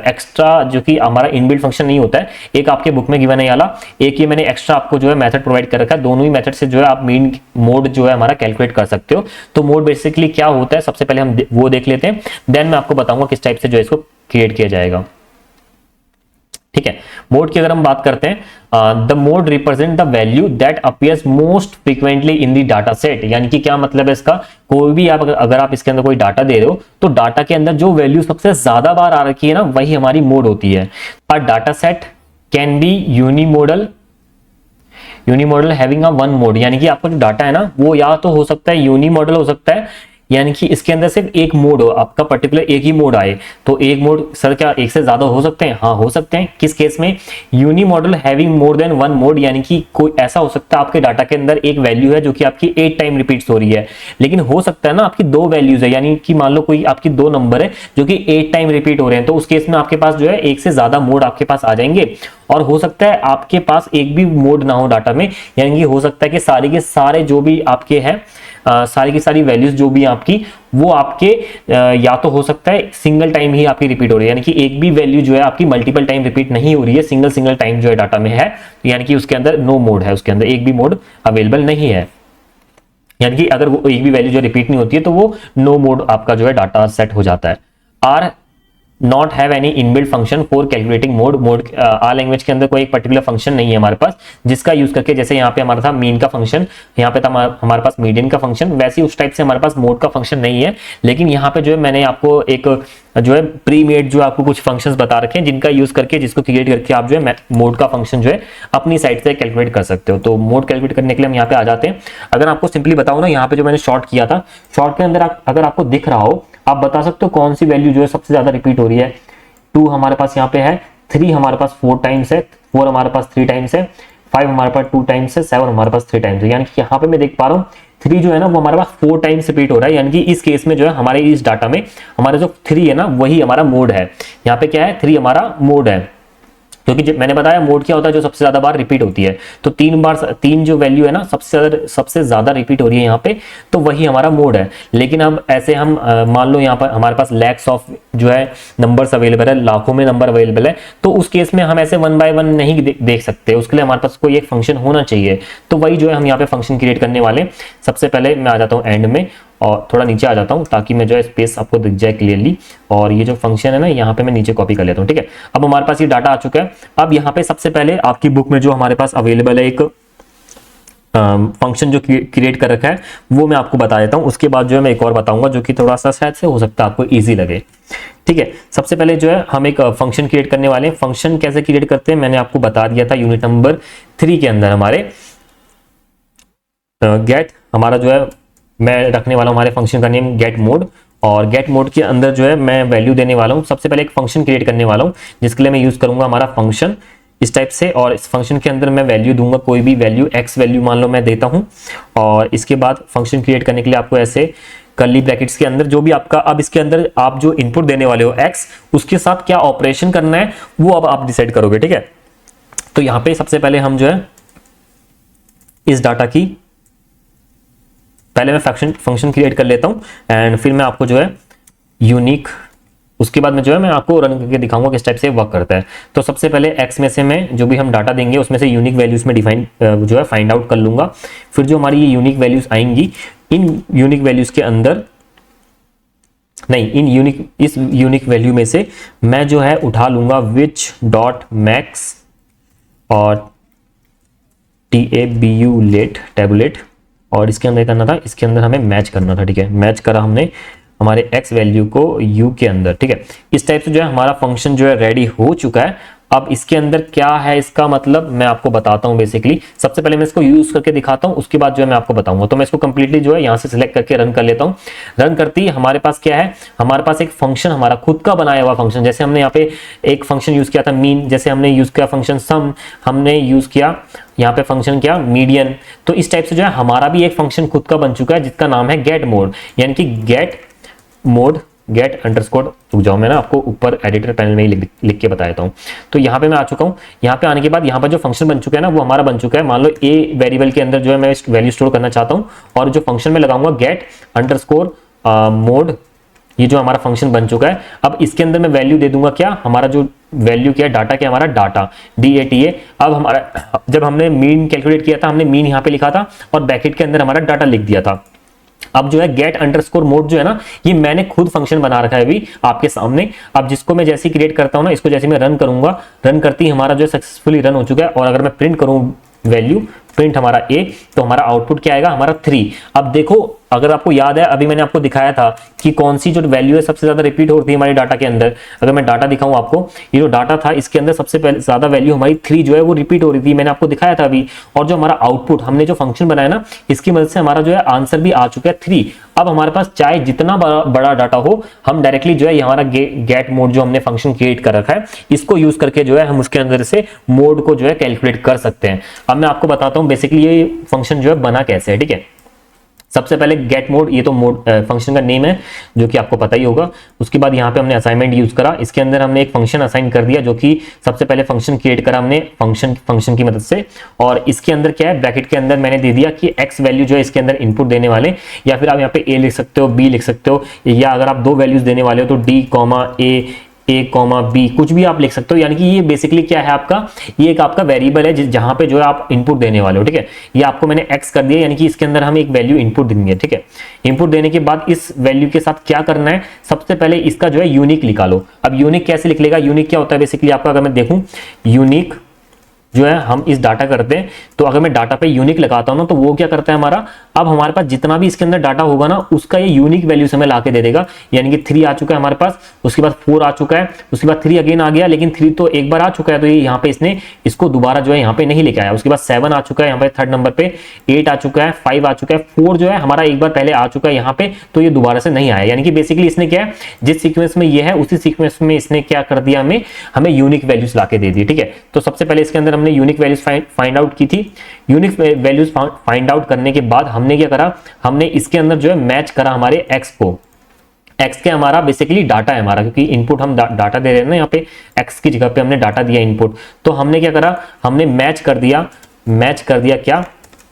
एक्स्ट्रा जो कि हमारा इनबिल्ट फंक्शन नहीं होता है, एक आपके बुक में गिवन है वाला, एक ये मैंने एक्स्ट्रा आपको जो है मेथड प्रोवाइड कर रखा है। दोनों ही मेथड से जो है आप मीन मोड जो है हमारा कैलकुलेट कर सकते हो। तो मोड बेसिकली क्या होता है, सबसे पहले हम वो देख लेते हैं, देन मैं आपको बताऊंगा किस टाइप से जो है इसको क्रिएट किया जाएगा, ठीक है। मोड की अगर हम बात करते हैं, the mode represent the value that appears most frequently in the data set, यानी कि क्या मतलब है इसका, कोई भी आप अगर आप इसके अंदर कोई डाटा दे रहे हो, तो डाटा के अंदर जो वैल्यू सबसे ज्यादा बार आ रखी है ना, वही हमारी मोड होती है। अ data set can B यूनिमोडल having a one mode, यानी कि आपका जो डाटा है ना, वो या तो हो सकता है यूनिमोडल हो सकता है, यानी कि इसके अंदर सिर्फ एक मोड हो, आपका पर्टिकुलर एक ही मोड आए। तो एक मोड, सर क्या एक से ज्यादा हो सकते हैं? हाँ हो सकते हैं। किस केस में? Unimodal having more than one mode, यानी कि कोई ऐसा हो सकता है आपके डाटा के अंदर एक वैल्यू है जो कि आपकी 8 टाइम रिपीट्स हो रही है, लेकिन हो सकता है ना आपकी 2 वैल्यूज है, यानी कि मान लो कोई आपकी 2 नंबर है जो कि 8 टाइम रिपीट हो रहे हैं, तो उस केस में आपके पास जो है एक से ज्यादा मोड आपके पास आ जाएंगे। और हो सकता है आपके पास एक भी मोड ना हो डाटा में, यानी कि हो सकता है कि सारे के सारे जो भी आपके हैं, सारी की सारी वैल्यूज जो भी आपकी, वो आपके या तो हो सकता है सिंगल टाइम ही आपकी रिपीट हो रही है, यानी कि एक भी वैल्यू जो है आपकी मल्टीपल टाइम रिपीट नहीं हो रही है, सिंगल टाइम जो है डाटा में है, यानी कि उसके अंदर नो मोड है, उसके अंदर एक भी मोड अवेलेबल नहीं है। यानी कि अगर वो एक भी वैल्यू जो रिपीट नहीं होती है तो वो नो मोड आपका जो है डाटा सेट हो जाता है। R not have any inbuilt function for calculating mode R language के अंदर कोई एक पर्टिकुलर फंक्शन नहीं है हमारे पास जिसका यूज करके, जैसे यहाँ पे हमारा था मीन का फंक्शन, यहाँ पे था हमारे पास मीडियन का फंक्शन, वैसे उस टाइप से हमारे पास मोड का फंक्शन नहीं है। लेकिन यहाँ पे जो है मैंने आपको एक जो है प्री मेड जो आपको कुछ फंक्शंस बता रखे हैं जिनका यूज करके, जिसको क्रिएट करके आप जो है मोड का फंक्शन जो है अपनी साइड से कैलकुलेट कर सकते हो। तो मोड कैलकुलेट करने के लिए हम यहाँ पे आ जाते हैं। अगर आपको सिंपली बताऊं ना, यहाँ पे जो मैंने शॉर्ट किया था, शॉर्ट के अंदर अगर आपको दिख रहा हो, आप बता सकते हो कौन सी वैल्यू जो है सबसे ज्यादा रिपीट हो रही है। 2 हमारे पास यहाँ पे है, 3 हमारे पास 4 टाइम्स है, 4 हमारे पास 3 टाइम्स है, 5 हमारे पास 2 टाइम्स है, 7 हमारे पास 3 टाइम्स है। यानी कि यहाँ पे मैं देख पा रहा हूँ 3 जो है ना वो हमारे पास 4 टाइम्स रिपीट हो रहा है, यानी कि इस केस में जो है हमारे इस डाटा में हमारा जो 3 है ना वही हमारा मोड है। यहाँ पे क्या है, 3 हमारा मोड है। क्योंकि मैंने बताया मोड क्या होता है, जो सबसे ज्यादा बार रिपीट होती है। तो 3 बार 3 जो वैल्यू है ना सबसे ज्यादा रिपीट हो रही है यहाँ पे, तो वही हमारा मोड है। लेकिन अब ऐसे हम मान लो यहाँ पर हमारे पास लैक्स ऑफ जो है नंबर्स अवेलेबल है, लाखों में नंबर अवेलेबल है, तो उस केस में हम ऐसे 1 बाय 1 नहीं देख सकते, उसके लिए हमारे पास कोई एक फंक्शन होना चाहिए। तो वही जो है हम यहाँ पे फंक्शन क्रिएट करने वाले। सबसे पहले मैं आ जाता हूँ एंड में और थोड़ा नीचे आ जाता हूँ ताकि मैं जो है स्पेस आपको दिख जाए क्लियरली, और ये जो फंक्शन है ना यहाँ पे मैं नीचे कॉपी कर लेता हूँ। ठीक है, अब हमारे पास ये डाटा आ चुका है। अब यहाँ पे सबसे पहले आपकी बुक में जो हमारे पास अवेलेबल है एक फंक्शन जो क्रिएट कर रखा है वो मैं आपको बता देता हूँ। उसके बाद जो है मैं एक और बताऊंगा जो कि थोड़ा सा शायद से हो सकता है आपको ईजी लगे। ठीक है, सबसे पहले जो है हम एक फंक्शन क्रिएट करने वाले हैं। फंक्शन कैसे क्रिएट करते हैं मैंने आपको बता दिया था यूनिट नंबर 3 के अंदर। हमारे गेट हमारा जो है मैं रखने वाला हूं हमारे फंक्शन का नेम गेट मोड, और गेट मोड के अंदर जो है मैं वैल्यू देने वाला हूं। सबसे पहले एक फंक्शन क्रिएट करने वाला हूं जिसके लिए मैं यूज करूंगा हमारा फंक्शन इस टाइप से, और इस फंक्शन के अंदर मैं वैल्यू दूंगा कोई भी वैल्यू, एक्स वैल्यू मान लो मैं देता हूं। और इसके बाद फंक्शन क्रिएट करने के लिए आपको ऐसे कर्ली ब्रैकेट्स के अंदर जो भी आपका, अब इसके अंदर आप जो इनपुट देने वाले हो एक्स, उसके साथ क्या ऑपरेशन करना है वो अब आप डिसाइड करोगे। ठीक है, तो यहां पे सबसे पहले हम जो है इस डाटा की पहले मैं फंक्शन क्रिएट कर लेता हूं एंड फिर मैं आपको जो है यूनिक, उसके बाद में जो है मैं आपको रन करके दिखाऊंगा किस टाइप से वर्क करता है। तो सबसे पहले एक्स में से मैं जो भी हम डाटा देंगे उसमें से यूनिक वैल्यूज में डिफाइन जो है फाइंड आउट कर लूंगा। फिर जो हमारी ये यूनिक वैल्यूज आएंगी, इन यूनिक वैल्यूज के अंदर नहीं, इस यूनिक वैल्यू में से मैं जो है उठा लूंगा विच डॉट मैक्स और टेबुलेट, और इसके अंदर करना था, इसके अंदर हमें मैच करना था। ठीक है, मैच करा हमने हमारे x वैल्यू को u के अंदर। ठीक है, इस टाइप से जो है हमारा फंक्शन जो है रेडी हो चुका है। अब इसके अंदर क्या है इसका मतलब मैं आपको बताता हूं। बेसिकली सबसे पहले मैं इसको यूज करके दिखाता हूं, उसके बाद जो है मैं आपको बताऊंगा। तो मैं इसको कंप्लीटली जो है यहां से सिलेक्ट करके रन कर लेता हूं। रन करती हमारे पास क्या है, हमारे पास एक फंक्शन, हमारा खुद का बनाया हुआ फंक्शन। जैसे हमने यहाँ पे एक फंक्शन यूज किया था मीन, जैसे हमने यूज किया फंक्शन सम, हमने यूज किया यहाँ पे फंक्शन क्या मीडियन। तो इस टाइप से जो है हमारा भी एक फंक्शन खुद का बन चुका है जिसका नाम है गेट मोड, यानी कि गेट मोड गेट अंडरस्कोर। रुक जाओ, मैं ना आपको ऊपर एडिटर पैनल में ही लिख के बता देता हूँ। तो यहाँ पे मैं आ चुका हूँ। यहाँ पे आने के बाद यहाँ पर जो फंक्शन बन चुका है ना वो हमारा बन चुका है। मान लो ए वेरिएबल के अंदर जो है मैं वैल्यू स्टोर करना चाहता हूँ, और जो फंक्शन में लगाऊंगा गेट अंडरस्कोर मोड, ये जो हमारा फंक्शन बन चुका है। अब इसके अंदर मैं वैल्यू दे दूंगा क्या, हमारा जो वैल्यू क्या है, डाटा क्या, हमारा डाटा DATA। अब हमारा जब हमने मीन कैलकुलेट किया था हमने मीन यहाँ पे लिखा था और ब्रैकेट के अंदर हमारा डाटा लिख दिया था। अब जो है गेट अंडरस्कोर मोड जो है ना, ये मैंने खुद फंक्शन बना रखा है अभी आपके सामने। अब जिसको मैं जैसे क्रिएट करता हूं ना, इसको जैसे मैं रन करूंगा, रन करती हमारा जो है सक्सेसफुली रन हो चुका है। और अगर मैं प्रिंट करूं वैल्यू, प्रिंट हमारा A, तो हमारा आउटपुट क्या आएगा, हमारा 3। अब देखो अगर आपको याद है अभी मैंने आपको दिखाया था कि कौन सी जो वैल्यू है सबसे ज्यादा रिपीट होती है हमारी डाटा के अंदर। अगर मैं डाटा दिखाऊं आपको, ये जो डाटा था इसके अंदर सबसे पहले ज्यादा वैल्यू हमारी 3 जो है वो रिपीट हो रही थी, मैंने आपको दिखाया था अभी। और जो हमारा आउटपुट हमने जो फंक्शन बनाया ना, इसकी मदद से हमारा जो है आंसर भी आ चुका है 3। अब हमारे पास चाहे जितना बड़ा डाटा हो, हम डायरेक्टली जो है हमारा गेट मोड जो हमने फंक्शन क्रिएट कर रखा है, इसको यूज करके जो है हम उसके अंदर से मोड को जो है कैलकुलेट कर सकते हैं। अब मैं आपको बताता हूं बेसिकली ये फंक्शन जो है बना कैसे है। ठीक है, सबसे पहले गेट मोड, ये तो मोड फंक्शन का नेम है जो कि आपको पता ही होगा। उसके बाद यहाँ पे हमने असाइनमेंट यूज करा, इसके अंदर हमने एक फंक्शन असाइन कर दिया जो कि सबसे पहले फंक्शन क्रिएट करा हमने फंक्शन की मदद से। और इसके अंदर क्या है, ब्रैकेट के अंदर मैंने दे दिया कि एक्स वैल्यू जो है इसके अंदर इनपुट देने वाले, या फिर आप यहाँ पे A लिख सकते हो, B लिख सकते हो, या अगर आप 2 वैल्यूज देने वाले हो तो D, A, B कुछ भी आप लिख सकते हो। यानी कि ये बेसिकली क्या है आपका, ये एक आपका वेरिएबल है जहां पे जो है आप इनपुट देने वाले हो। ठीक है, ये आपको मैंने x कर दिया, यानी कि इसके अंदर हम एक वैल्यू इनपुट देंगे। ठीक है, इनपुट देने के बाद इस वैल्यू के साथ क्या करना है, सबसे पहले इसका जो है यूनिक निकालो। अब यूनिक कैसे लिख लेगा, यूनिक क्या होता है बेसिकली आपका, अगर मैं देखूं यूनिक जो है हम इस डाटा करते हैं, तो अगर मैं डाटा पे यूनिक लगाता हूं ना तो वो क्या करता है हमारा, अब हमारे पास जितना भी इसके अंदर डाटा होगा ना उसका ये यूनिक वैल्यू हमें लाके दे देगा। यानी कि 3 आ चुका है हमारे पास, उसके बाद 4 आ चुका है, उसके बाद 3 अगेन आ गया, लेकिन 3 तो एक बार आ चुका है तो ये यहाँ पे इसने इसको दोबारा जो है यहाँ पे नहीं लेके आया। उसके बाद 7 आ चुका है यहाँ पे 3rd नंबर पे, 8 आ चुका है, 5 आ चुका है, 4 जो है हमारा एक बार पहले आ चुका है यहाँ पे, तो ये दोबारा से नहीं आया। यानी कि बेसिकली इसने क्या है, जिस सीक्वेंस में ये है उसी सीक्वेंस में इसने क्या कर दिया, हमें यूनिक वैल्यूज लाके दे दी। ठीक है, तो सबसे पहले इसके अंदर हमने यूनिक वैल्यूज फाइंड आउट की थी। यूनिक वैल्यूज फाइंड आउट करने के बाद हमने क्या करा, हमने इसके अंदर जो है मैच करा हमारे एक्स को, एक्स के हमारा बेसिकली डाटा है हमारा, क्योंकि इनपुट हम डाटा दे रहे हैं ना, यहाँ पे एक्स की जगह पे हमने डाटा दिया इनपुट। तो हमने क्या करा, हमने मैच कर दिया क्या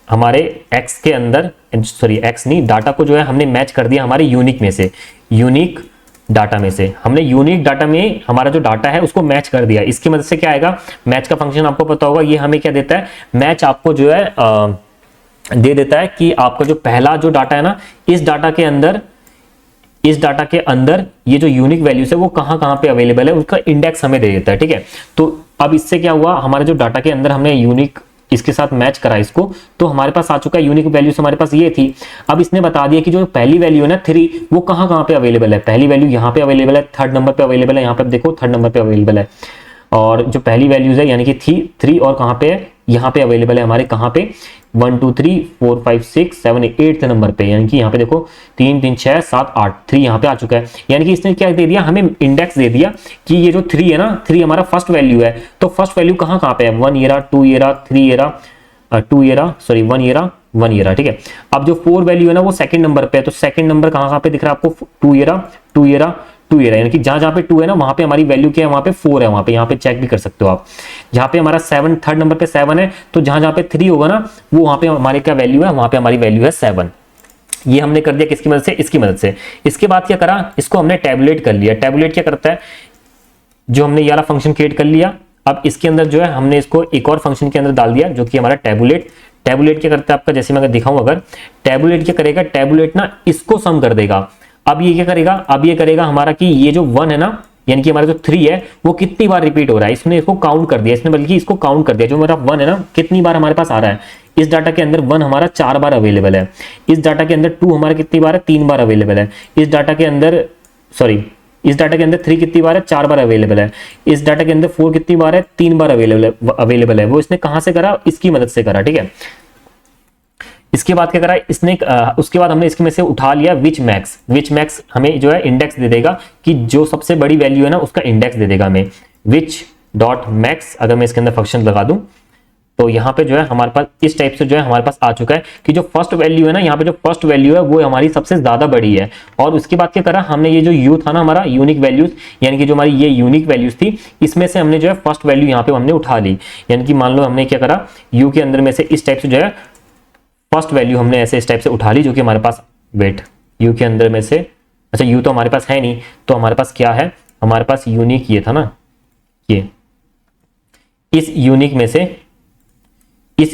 हमारे एक्स के अंदर, सॉरी एक्स नहीं, डाटा को जो है हमने मैच कर दिया हमारे यूनिक में से, यूनिक डाटा में से हमने यूनिक डाटा में हमारा जो डाटा है उसको मैच कर दिया। इसकी मदद से क्या आएगा, मैच का फंक्शन आपको पता होगा, ये हमें क्या देता है, मैच आपको जो है दे देता है कि आपका जो पहला जो डाटा है ना, इस डाटा के अंदर ये जो यूनिक वैल्यूज है वो कहां पे अवेलेबल है उसका इंडेक्स हमें दे देता है। ठीक है, तो अब इससे क्या हुआ, हमारे जो डाटा के अंदर हमने यूनिक इसके साथ मैच करा इसको, तो हमारे पास आ चुका है यूनिक वैल्यूज, हमारे पास ये थी। अब इसने बता दिया कि जो पहली वैल्यू है ना 3, वो कहां पे अवेलेबल है। पहली वैल्यू यहाँ पे अवेलेबल है, थर्ड नंबर पे अवेलेबल है, यहाँ पे देखो थर्ड नंबर पे अवेलेबल है। और जो पहली वैल्यूज है यानी कि 3 और कहां पे है, यहाँ पे अवेलेबल है हमारे, कहां पे 1 2 3 4 5 6 7 8 नंबर पे, यानी कि यहाँ पे देखो 3 3 6 7 8, 3 यहाँ पे आ चुका है। यानी कि इसने क्या दे दिया, हमें इंडेक्स दे दिया कि ये जो 3 है ना, 3 हमारा फर्स्ट वैल्यू है। तो फर्स्ट वैल्यू कहां पे है, 1 ईयरा 2 ईयरा 3 ईयरा 2 ईयरा, सॉरी 1 ईयरा 1 ईयरा। ठीक है, अब जो 4 वैल्यू है ना वो सेकंड नंबर पे है, तो सेकंड नंबर कहां पे दिख रहा है आपको, 2 ईयरा 2 ईयरा 2 ईयरा, यानी कि जहां पे 2 है ना वहां पे हमारी वैल्यू क्या है, वहां पे 4 है, वहां पे यहाँ पे चेक भी कर सकते हो आप। जहां पे हमारा 7 थर्ड नंबर पे 7 है, तो जहां पे 3 होगा ना वो वहां पे हमारी क्या वैल्यू है, वहां पे हमारी वैल्यू है 7। ये हमने कर दिया किसकी मदद से, इसकी मदद से। इसके बाद क्या करा, इसको हमने टैबुलेट कर लिया। टैबुलेट क्या करता है, जो हमने ये वाला फंक्शन क्रिएट कर लिया, अब इसके अंदर जो है हमने इसको एक और फंक्शन के अंदर डाल दिया जो कि हमारा टैबुलेट। टैबुलेट क्या करता है आपका, जैसे मैं अगर दिखाऊं, अगर टैबुलेट क्या करेगा, टैबुलेट ना इसको सम कर देगा। अब ये क्या करेगा, अब ये करेगा हमारा कि ये जो 1 है ना, यानी कि हमारा जो 3 है वो कितनी बार रिपीट हो रहा है, इसने इसको काउंट कर दिया, इसने बल्कि इसको काउंट कर दिया। जो हमारा 1 है ना कितनी बार हमारे पास आ रहा है, इस डाटा के अंदर 1 हमारा 4 बार अवेलेबल है, इस डाटा के अंदर 2 हमारा कितनी बार है, 3 बार अवेलेबल है, इस डाटा के अंदर, सॉरी इस डाटा के अंदर 3 कितनी बार है, 4 बार अवेलेबल है, इस डाटा के अंदर 4 कितनी बार है, 3 बार अवेलेबल है। वो इसने कहां से करा, इसकी मदद से करा। ठीक है, इसके बाद क्या करा इसने, उसके बाद हमने इसके में से उठा लिया विच मैक्स हमें जो है इंडेक्स दे देगा, कि जो सबसे बड़ी वैल्यू है ना उसका इंडेक्स दे देगा हमें, विच डॉट मैक्स। अगर मैं इसके अंदर फंक्शन लगा दूं तो यहाँ पे जो है हमारे पास इस टाइप से जो है हमारे पास आ चुका है कि जो फर्स्ट वैल्यू है ना, यहाँ पे जो फर्स्ट वैल्यू है वो हमारी सबसे ज्यादा बड़ी है। और उसके बाद क्या करा हमने, ये जो यू था ना हमारा यूनिक वैल्यूज, यानी कि जो हमारी ये यूनिक वैल्यूज थी, इसमें से हमने जो है फर्स्ट वैल्यू यहाँ पे हमने उठा ली। यानी कि मान लो हमने क्या करा, यू के अंदर में से इस टाइप से जो है फर्स्ट वैल्यू हमने ऐसे इस टाइप से उठा ली, जो कि हमारे पास, वेट, यू के अंदर में से, अच्छा यू तो हमारे पास है नहीं, तो हमारे पास क्या है, हमारे पास यूनिक ये था ना, ये इस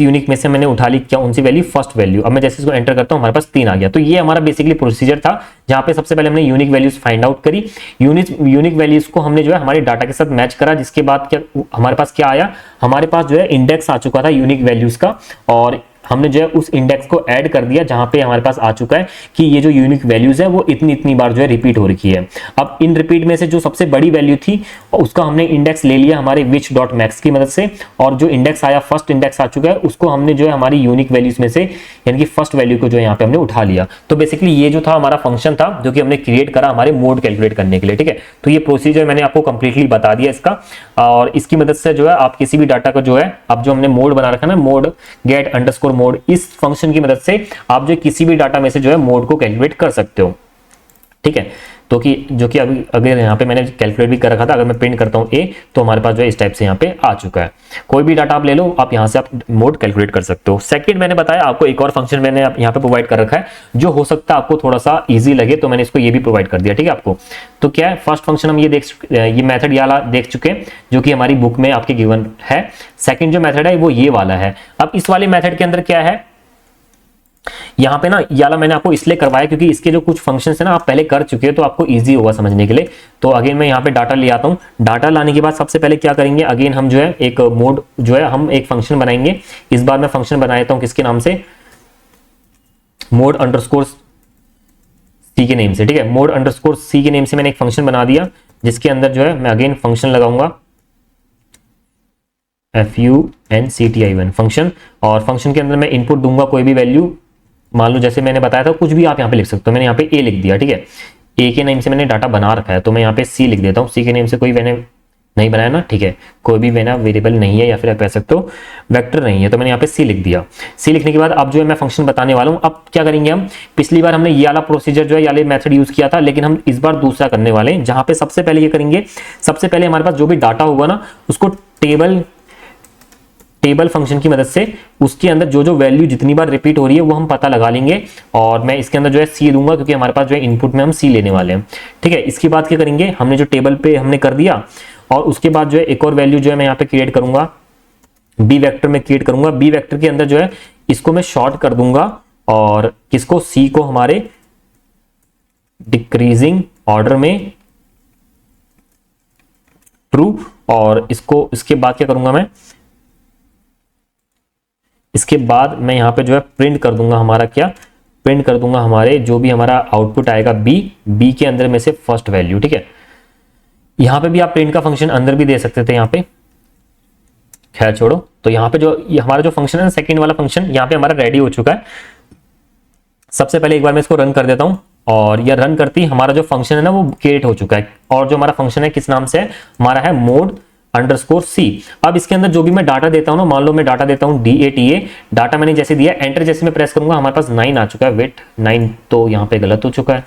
यूनिक में से मैंने उठा ली क्या, उनसी वैल्यू, फर्स्ट वैल्यू। अब मैं जैसे इसको एंटर करता हूं हमारे पास 3 आ गया। तो ये हमारा बेसिकली प्रोसीजर था, जहां पे सबसे पहले हमने यूनिक वैल्यूज फाइंड आउट करी, यूनिक वैल्यूज को हमने जो है हमारे डाटा के साथ मैच करा, जिसके बाद क्या हमारे पास क्या आया, हमारे पास जो है इंडेक्स आ चुका था यूनिक वैल्यूज का, और हमने जो है उस इंडेक्स को ऐड कर दिया, जहां पे हमारे पास आ चुका है कि ये जो यूनिक वैल्यूज है वो इतनी बार जो है रिपीट हो रखी है। अब इन रिपीट में से जो सबसे बड़ी वैल्यू थी उसका हमने इंडेक्स ले लिया हमारे विच डॉट मैक्स की मदद से, और जो इंडेक्स आया, फर्स्ट इंडेक्स आ चुका है, उसको हमने जो है हमारी यूनिक वैल्यूज में से, यानी कि फर्स्ट वैल्यू को जो है यहाँ पे हमने उठा लिया। तो बेसिकली ये जो था हमारा फंक्शन था जो कि हमने क्रिएट करा हमारे मोड कैलकुलेट करने के लिए। ठीक है, तो ये प्रोसीजर मैंने आपको कंप्लीटली बता दिया इसका, और इसकी मदद से जो है आप किसी भी डाटा को जो है, अब जो हमने मोड बना रखा है ना, मोड गेट अंडरस्कोर मोड, इस फंक्शन की मदद से आप जो किसी भी डाटा में से जो है मोड को कैलकुलेट कर सकते हो। ठीक है, तो कि जो कि अभी अगर यहाँ पे मैंने कैलकुलेट भी कर रखा था, अगर मैं प्रिंट करता हूँ ए, तो हमारे पास जो है इस टाइप से यहाँ पे आ चुका है। कोई भी डाटा आप ले लो, आप यहाँ से आप मोड कैलकुलेट कर सकते हो। सेकंड मैंने बताया आपको एक और फंक्शन मैंने यहाँ पे प्रोवाइड कर रखा है, जो हो सकता है आपको थोड़ा सा इजी लगे, तो मैंने इसको ये भी प्रोवाइड कर दिया। ठीक है आपको, तो क्या है, फर्स्ट फंक्शन हम ये मेथड ये वाला देख चुके हैं जो कि हमारी बुक में आपके गिवन है। सेकंड जो मेथड है वो ये वाला है। अब इस वाले मेथड के अंदर क्या है, यहाँ पे ना याला मैंने आपको इसलिए करवाया क्योंकि इसके जो कुछ फंक्शंस है ना आप पहले कर चुके हैं, तो आपको इजी होगा समझने के लिए। तो अगेन मैं यहाँ पे डाटा ले आता हूँ। डाटा लाने के बाद सबसे पहले क्या करेंगे, अगेन हम जो है एक मोड जो है हम एक फंक्शन बनाएंगे। इस बार मैं फंक्शन बना देता हूँ किसके नाम से, मोड अंडरस्कोर सी के नेम से। ठीक है, मोड अंडरस्कोर सी के नेम से मैंने एक फंक्शन बना दिया, जिसके अंदर जो है मैं अगेन फंक्शन लगाऊंगा FUNCTION फंक्शन, और फंक्शन के अंदर मैं इनपुट दूंगा कोई भी वैल्यू, मान लो जैसे मैंने बताया था कुछ भी आप यहाँ पे लिख सकते हो। मैंने यहाँ पे ए लिख दिया। ठीक है, ए के नेम से मैंने डाटा बना रखा है, तो मैं यहाँ पे सी लिख देता हूँ। सी के नेम से कोई मैंने नहीं बनाया ना, ठीक है। कोई भी वेरिएबल नहीं है या फिर आप कह सकते हो वेक्टर नहीं है, तो मैंने यहाँ पे सी लिख दिया। सी लिखने के बाद अब जो है मैं फंक्शन बताने वाला हूँ। अब क्या करेंगे हम, पिछली बार हमने ये वाला प्रोसीजर जो है, ये वाले मेथड यूज किया था, लेकिन हम इस बार दूसरा करने वाले हैं, जहां पे सबसे पहले ये करेंगे, सबसे पहले हमारे पास जो भी डाटा होगा ना, उसको टेबल फंक्शन की मदद से उसके अंदर जो जो वैल्यू जितनी बार रिपीट हो रही है वो हम पता लगा लेंगे, और मैं इसके अंदर जो है सी दूंगा, क्योंकि हमारे पास जो है इनपुट में हम सी लेने वाले हैं, ठीक है। इसके बाद क्या करेंगे, हमने जो टेबल पे हमने कर दिया, और उसके बाद जो है एक और वैल्यू जो है मैं यहाँ पे क्रिएट करूंगा, बी वेक्टर में क्रिएट करूंगा। बी वेक्टर के अंदर जो है इसको मैं शॉर्ट कर दूंगा, और किसको, सी को हमारे डिक्रीजिंग ऑर्डर में ट्रू, और इसको इसके बाद क्या करूंगा मैं, इसके बाद मैं यहां पे जो है प्रिंट कर दूंगा, हमारा क्या प्रिंट कर दूंगा, हमारे जो भी हमारा आउटपुट आएगा बी के अंदर में से फर्स्ट वैल्यू, ठीक है। यहां पे भी आप प्रिंट का फंक्शन अंदर भी दे सकते थे यहाँ पे, खैर छोड़ो। तो यहाँ पे जो हमारा जो फंक्शन है सेकंड वाला फंक्शन यहाँ पे हमारा रेडी हो चुका है। सबसे पहले एक बार मैं इसको रन कर देता हूं, और यह रन करती हमारा जो फंक्शन है ना वो क्रिएट हो चुका है, और जो हमारा फंक्शन है किस नाम से है, हमारा है मोड अंडरस्कोर सी। अब इसके अंदर जो भी मैं डाटा देता हूं ना, मान लो मैं डाटा देता हूं DATA, डाटा मैंने जैसे दिया, एंटर जैसे मैं प्रेस करूंगा हमारे पास 9 आ चुका है, वेट 9, तो यहाँ पे गलत हो चुका है,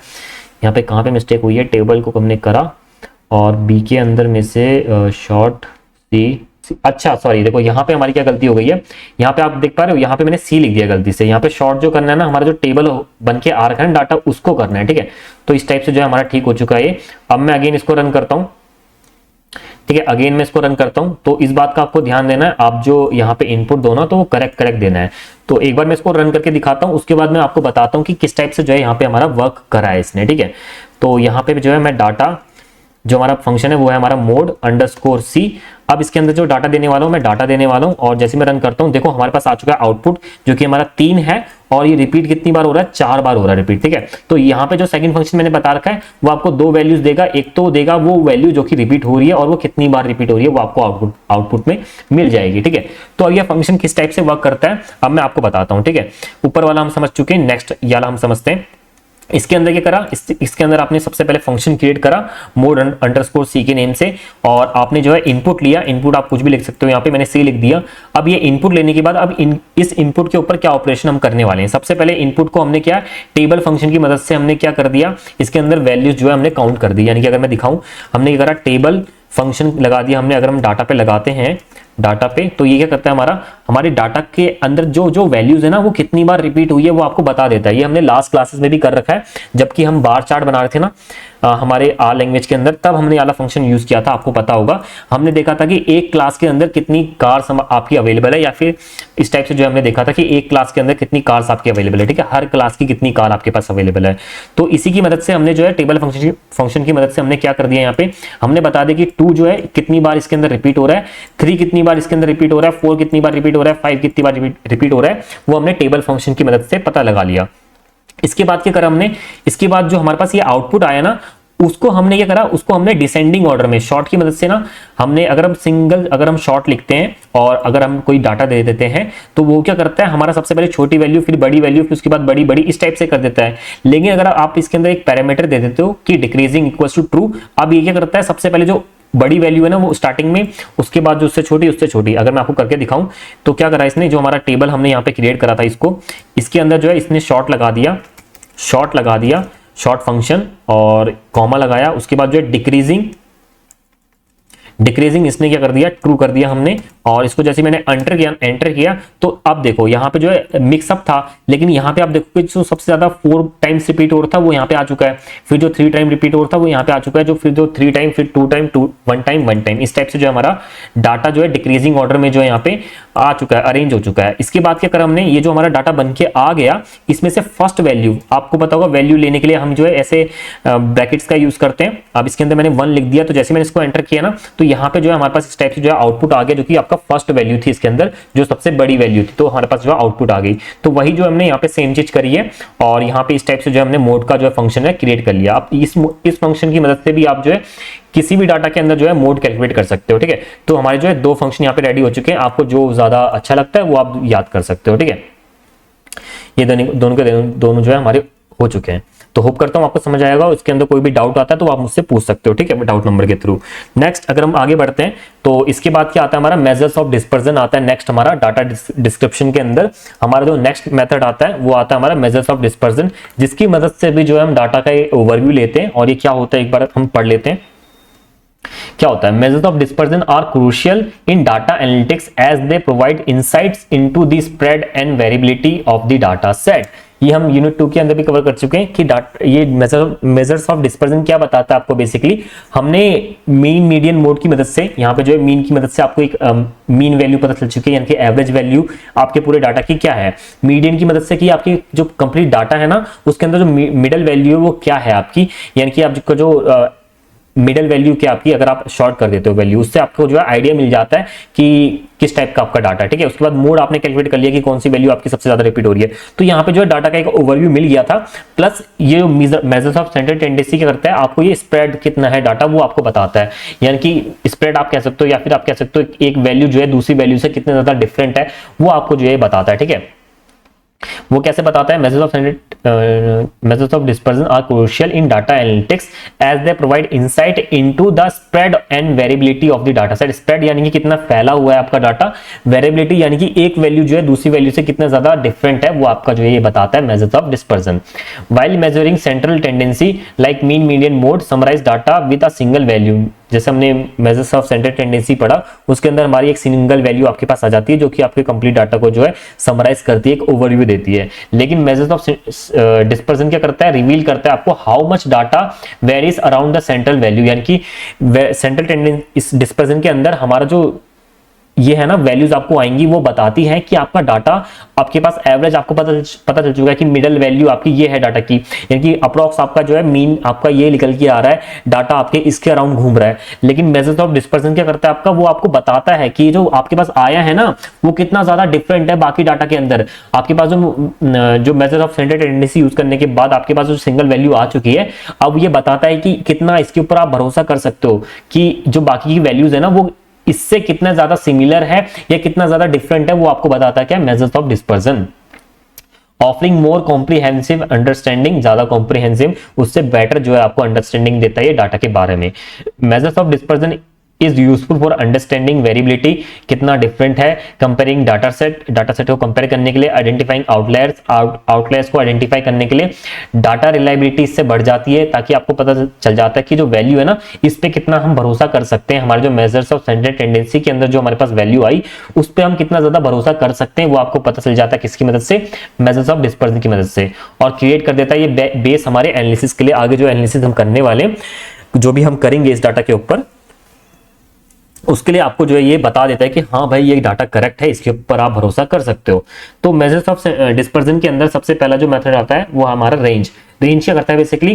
यहाँ पे कहाँ पे मिस्टेक हुई है, टेबल को हमने करा और बी के अंदर में से शॉर्ट सी, अच्छा सॉरी, देखो यहाँ पे हमारी क्या गलती हो गई है, यहाँ पे आप देख पा रहे हो, यहाँ पे मैंने सी लिख दिया गलती से, यहाँ पे शॉर्ट जो करना है ना, हमारा जो टेबल बन के आ रखा है डाटा उसको करना है, ठीक है। तो इस टाइप से जो है हमारा ठीक हो चुका है ये। अब मैं अगेन इसको रन करता हूँ, ठीक है, अगेन मैं इसको रन करता हूं। तो इस बात का आपको ध्यान देना है, आप जो यहाँ पे इनपुट दो ना तो वो करेक्ट देना है। तो एक बार मैं इसको रन करके दिखाता हूं, उसके बाद मैं आपको बताता हूं कि किस टाइप से जो है यहाँ पे हमारा वर्क करा है इसने, ठीक है। तो यहाँ पे जो है मैं डाटा, जो हमारा फंक्शन है वो है हमारा मोड अंडरस्कोर सी। अब इसके अंदर जो डाटा देने वाला हूं मैं डाटा देने वाला हूं, और जैसे मैं रन करता हूं देखो हमारे पास आ चुका है आउटपुट, जो कि हमारा 3 है, और ये रिपीट कितनी बार हो रहा है, 4 बार हो रहा है रिपीट, ठीक है। तो यहाँ पे जो सेकंड फंक्शन मैंने बता रखा है वो आपको 2 वैल्यूज देगा, एक तो देगा वो वैल्यू जो कि रिपीट हो रही है, और वो कितनी बार रिपीट हो रही है वो आपको आउटपुट में मिल जाएगी, ठीक है। तो अब यह फंक्शन किस टाइप से वर्क करता है अब मैं आपको बताता हूँ, ठीक है। ऊपर वाला हम समझ चुके हैं, नेक्स्ट वाला हम समझते हैं। इसके अंदर क्या करा, इसके अंदर आपने सबसे पहले फंक्शन क्रिएट करा मोड अंडरस्कोर सी के नेम से, और आपने जो है इनपुट लिया, इनपुट आप कुछ भी लिख सकते हो, यहाँ पे मैंने सी लिख दिया। अब ये इनपुट लेने के बाद अब इस इनपुट के ऊपर क्या ऑपरेशन हम करने वाले हैं, सबसे पहले इनपुट को हमने क्या टेबल फंक्शन की मदद से हमने क्या कर दिया, इसके अंदर वैल्यूज जो है हमने काउंट कर दी। यानी कि अगर मैं दिखाऊं, हमने क्या करा, टेबल फंक्शन लगा दिया हमने। अगर हम डाटा पे लगाते हैं, डाटा पे, तो ये क्या करता है, हमारे डाटा के अंदर जो जो वैल्यूज है ना वो कितनी बार रिपीट हुई है वो आपको बता देता है। ये हमने लास्ट क्लासेस में भी कर रखा है, जबकि हम बार चार्ट बना रहे थे ना हमारे आर लैंग्वेज के अंदर, तब हमने वाला फंक्शन यूज किया था, आपको पता होगा। हमने देखा था कि एक क्लास के अंदर कितनी कार्स आपकी अवेलेबल है, या फिर इस टाइप से जो हमने देखा था कि एक क्लास के अंदर कितनी कार्स आपकी अवेलेबल है, ठीक है, हर क्लास की कितनी कार आपके पास अवेलेबल है। तो इसी की मदद से हमने जो है टेबल फंक्शन की मदद से हमने क्या कर दिया, यहाँ पे हमने बता दिया कि 2 जो है कितनी बार इसके अंदर रिपीट हो रहा है, 3 कितनी बार इसके अंदर रिपीट हो रहा है, 4 कितनी बार रिपीट हो रहा है, 5 कितनी बार रिपीट हो रहा है, वो हमने टेबल फंक्शन की मदद से पता लगा लिया। इसके बाद क्या करा हमने, इसके बाद जो हमारे पास ये आउटपुट आया ना, उसको हमने क्या करा, उसको हमने डिसेंडिंग ऑर्डर में शॉर्ट की मदद से ना, हमने अगर हम शॉर्ट लिखते हैं और अगर हम कोई डाटा दे देते हैं तो वो क्या करता है, हमारा सबसे पहले छोटी वैल्यू, फिर बड़ी वैल्यू, फिर उसके बाद बड़ी बड़ी, इस टाइप से कर देता है। लेकिन अगर आप इसके अंदर एक पैरामीटर दे देते हो कि डिक्रीजिंग इक्वल्स टू ट्रू, अब ये क्या करता है, सबसे पहले जो बड़ी वैल्यू है ना वो स्टार्टिंग में, उसके बाद जो उससे छोटी। अगर मैं आपको करके दिखाऊं तो क्या करा इसने, जो हमारा टेबल हमने यहाँ पे क्रिएट करा था इसको, इसके अंदर जो है इसने शॉर्ट लगा दिया, शॉर्ट फंक्शन, और कॉमा लगाया, उसके बाद जो है डिक्रीजिंग इसने क्या कर दिया, ट्रू कर दिया हमने। और इसको जैसे मैंने एंटर किया तो अब देखो यहाँ पे जो है मिक्सअप था, लेकिन यहाँ पे आप देखो कि जो सबसे ज्यादा 4 टाइम्स रिपीट हो रहा था वो यहाँ पे आ चुका है, फिर जो 3 टाइम रिपीट हो रहा था वो यहाँ पे आ चुका है, जो फिर जो 3 टाइम, फिर 2 टाइम, 1 टाइम, इस टाइप से जो हमारा डाटा जो है डिक्रीजिंग ऑर्डर में जो है यहाँ पे आ चुका है, अरेंज हो चुका है। इसके बाद क्या करा हमने, ये जो हमारा डाटा बन के आ गया, इसमें से फर्स्ट वैल्यू, आपको पता होगा वैल्यू लेने के लिए हम जो है ऐसे ब्रैकेट्स का यूज करते हैं। अब इसके अंदर मैंने 1 लिख दिया, तो जैसे मैंने इसको एंटर किया ना, तो यहाँ पे जो है हमारे पास इस टाइप से जो है आउटपुट आ गया, जो कि आपका फर्स्ट वैल्यू थी इसके अंदर, जो सबसे बड़ी वैल्यू थी, तो हमारे पास जो आउटपुट आ गई। तो वही जो हमने यहाँ पे सेम चीज करी है, और यहाँ पे इस टाइप से जो हमने मोड का जो फंक्शन है क्रिएट कर लिया। आप इस फंक्शन की मदद से भी आप जो है किसी भी डाटा के अंदर जो है मोड कैलकुलेट कर सकते हो, ठीक है। तो हमारे जो है 2 फंक्शन यहाँ पे रेडी हो चुके हैं, आपको जो ज्यादा अच्छा लगता है वो आप याद कर सकते हो, ठीक है। ये दोनों जो है हमारे हो चुके हैं। तो होप करता हूं आपको समझ आएगा, इसके अंदर कोई भी डाउट आता है तो आप मुझसे पूछ सकते हो, ठीक है, डाउट नंबर के थ्रू। नेक्स्ट अगर हम आगे बढ़ते हैं तो इसके बाद क्या आता है हमारा मेजर्स ऑफ डिस्पर्जन आता है। नेक्स्ट हमारा डाटा डिस्क्रिप्शन के अंदर हमारा जो नेक्स्ट मेथड आता है वो आता है हमारा मेजर्स ऑफ डिस्पर्जन, जिसकी मदद से भी जो है हम डाटा का ओवरव्यू लेते हैं। और ये क्या होता है एक बार हम पढ़ लेते हैं क्या होता है। Measures of dispersion are crucial in data analytics as they provide insights into the spread and variability of the data set. ये हम यूनिट 2 के अंदर भी कवर कर चुके हैं कि ये मेजर्स ऑफ डिस्पर्जन क्या बताता है आपको। बेसिकली हमने मीन मीडियन मोड की मदद से, यहाँ पे जो है मीन की मदद से आपको एक मीन वैल्यू पता चल चुकी है, यानी कि एवरेज वैल्यू आपके पूरे डाटा की क्या है। मीडियन की मदद से कि आपकी जो कंप्लीट डाटा है ना उसके अंदर जो मिडल वैल्यू है वो क्या है आपकी, यानी कि आपका जो मिडल वैल्यू क्या आपकी, अगर आप शॉर्ट कर देते हो वैल्यू, उससे आपको जो है आइडिया मिल जाता है कि किस टाइप का आपका डाटा है, ठीक है। उसके बाद मोड आपने कैलकुलेट कर लिया कि कौन सी वैल्यू आपकी सबसे ज्यादा रिपीट हो रही है। तो यहाँ पे जो है डाटा का एक ओवरव्यू मिल गया था, प्लस ये मेजर्स ऑफ सेंट्रल टेंडेंसी क्या करता है, आपको ये स्प्रेड कितना है डाटा वो आपको बताता है। यानी कि स्प्रेड आप कह सकते हो या फिर आप कह सकते हो एक वैल्यू जो है दूसरी वैल्यू से कितने ज्यादा डिफरेंट है वो आपको जो है बताता है, ठीक है। वो कैसे बताता है, measures of dispersion are crucial in data analytics as they provide insight into the spread and variability of the data set. Spread यानी कि कितना फैला हुआ है आपका डाटा, वेरिएबिलिटी यानी कि एक वैल्यू जो है दूसरी वैल्यू से कितना ज्यादा डिफरेंट है वो आपका जो है ये बताता है measures of dispersion. While measuring central tendency like mean median mode summarise data with a single value. जैसे हमने मेजर्स ऑफ सेंट्रल टेंडेंसी पढ़ा उसके अंदर हमारी एक सिंगल वैल्यू आपके पास आ जाती है जो कि आपके कंप्लीट डाटा को जो है समराइज करती है, एक ओवरव्यू देती है। लेकिन मेजर्स ऑफ डिस्पर्जन क्या करता है, रिवील करता है आपको how much data varies around the central value. यानी कि सेंट्रल टेंडेंसी इस डिस्पर्जन के अंदर हमारा जो ये है ना वैल्यूज आपको आएंगी वो बताती है कि आपका डाटा आपके पास एवरेज आपको पता चल चुका है कि मिडल वैल्यू आपकी ये है डाटा की, यानी कि अप्रॉक्स आपका जो है मीन आपका ये निकल के आ रहा है, डाटा आपके इसके अराउंड घूम रहा है। लेकिन मेजर्स ऑफ डिस्पर्जन क्या करता है आपका, वो आपको बताता है कि जो आपके पास आया है ना वो कितना ज्यादा डिफरेंट है बाकी डाटा के अंदर। आपके पास जो measure of central tendency use करने के बाद आपके पास जो सिंगल वैल्यू आ चुकी है, अब ये बताता है कि कितना इसके ऊपर आप भरोसा कर सकते हो कि जो बाकी की वैल्यूज है ना वो इससे कितना ज्यादा सिमिलर है या कितना ज्यादा डिफरेंट है, वो आपको बताता है क्या, measures of dispersion. Offering more comprehensive understanding, ज्यादा कॉम्प्रिहेंसिव उससे बेटर जो है आपको अंडरस्टैंडिंग देता है ये डाटा के बारे में। Measures of dispersion is useful for understanding variability, कितना डिफरेंट है, कंपेयरिंग डाटा सेट को कंपेयर करने के लिए, आइडेंटिफाइंग आउटलायर्स को आइडेंटिफाई करने के लिए, डाटा रिलायबिलिटी इससे बढ़ जाती है ताकि आपको पता चल जाता है कि जो वैल्यू है ना इस पे कितना हम भरोसा कर सकते हैं। हमारे जो मेजर्स ऑफ सेंट्रल टेंडेंसी के अंदर जो हमारे पास वैल्यू आई उस पर हम कितना ज्यादा भरोसा कर सकते हैं वो आपको पता चल जाता है किसकी मदद से, मेजर्स ऑफ डिस्पर्जन की मदद से। और क्रिएट कर देता है ये बेस हमारे एनालिसिस के लिए। आगे जो एनालिसिस हम करने वाले जो भी हम करेंगे इस डाटा के ऊपर उसके लिए आपको जो है ये बता देता है कि हाँ भाई ये डाटा करेक्ट है, इसके ऊपर आप भरोसा कर सकते हो। तो मेजर्स ऑफ डिस्पर्जन के अंदर सबसे पहला जो मेथड आता है वो हमारा रेंज। रेंज क्या करता है basically,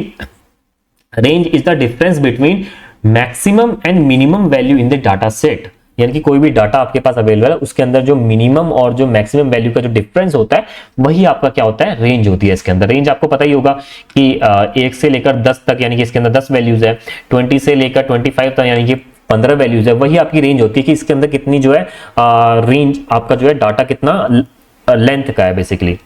range is the difference between maximum and minimum value in the data set. यानी कि कोई भी डाटा आपके पास अवेलेबल है उसके अंदर जो मिनिमम और जो मैक्सिमम वैल्यू का जो डिफरेंस होता है वही आपका क्या होता है, रेंज होती है। इसके अंदर रेंज आपको पता ही होगा कि 1 से लेकर 10 तक, यानी कि इसके अंदर 10 वैल्यूज है, 20 से लेकर 25 तक यानी कि 15 वैल्यूज है, वही आपकी रेंज होती है कि इसके अंदर कितनी जो है रेंज आपका जो है डाटा कितना लेंथ का है basically.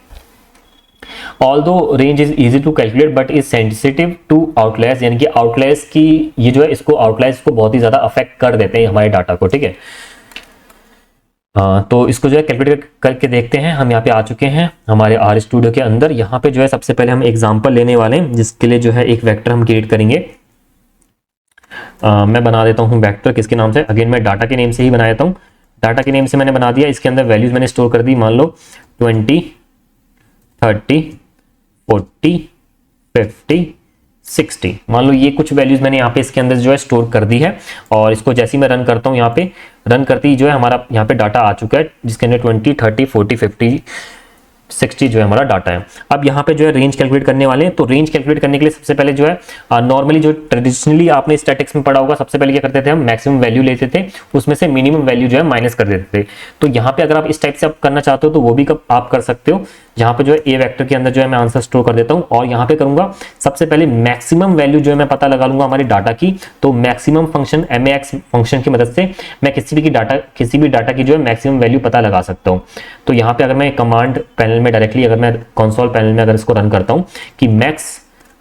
Although range is easy to calculate but is sensitive to outliers, यानी कि आउटलायर्स की ये जो है इसको आउटलायर्स को बहुत ही ज्यादा अफेक्ट कर देते हैं हमारे डाटा को, ठीक है। तो इसको जो है कैलकुलेट करके देखते हैं। हम यहाँ पे आ चुके हैं हमारे आर स्टूडियो के अंदर। यहाँ पे जो है सबसे पहले हम एग्जांपल लेने वाले हैं जिसके लिए जो है एक वेक्टर हम क्रिएट करेंगे। मैं बना देता हूँ वेक्टर किसके नाम से, अगेन मैं डाटा के नेम से ही बना देता हूँ। डाटा के नेम से मैंने बना दिया, इसके अंदर वैल्यूज मैंने स्टोर कर दी, मान लो 20, 30, 40, 50, 60, मान लो ये कुछ वैल्यूज मैंने यहाँ पे इसके अंदर जो है स्टोर कर दी है। और इसको जैसे ही मैं रन करता हूँ यहाँ पे रन करती जो है हमारा यहाँ पे डाटा आ चुका है जिसके अंदर 20, 30, 40, 50, 60 जो है हमारा डाटा है। अब यहाँ पे जो है रेंज कैलकुलेट करने वाले हैं। तो रेंज कैलकुलेट करने के लिए सबसे पहले जो है नॉर्मली जो ट्रेडिशनली आपने स्टैटिक्स में पढ़ा होगा, सबसे पहले क्या करते थे हम मैक्सिमम वैल्यू लेते थे, उसमें से मिनिमम वैल्यू जो है माइनस कर देते थे। तो यहाँ पे अगर आप इस टाइप से आप करना चाहते हो तो वो भी आप कर सकते हो। यहाँ पे जो है ए वेक्टर के अंदर जो है मैं आंसर स्टोर कर देता हूँ और यहाँ पे करूंगा सबसे पहले मैक्सिमम वैल्यू जो है मैं पता लगा लूंगा हमारी डाटा की। तो मैक्सिमम फंक्शन max फंक्शन की मदद से मैं किसी भी डाटा की जो है मैक्सिमम वैल्यू पता लगा सकता हूँ। तो यहाँ पे अगर मैं कमांड पैनल पैनल में डायरेक्टली, अगर मैं कंसोल पैनल में अगर इसको रन करता हूं कि मैक्स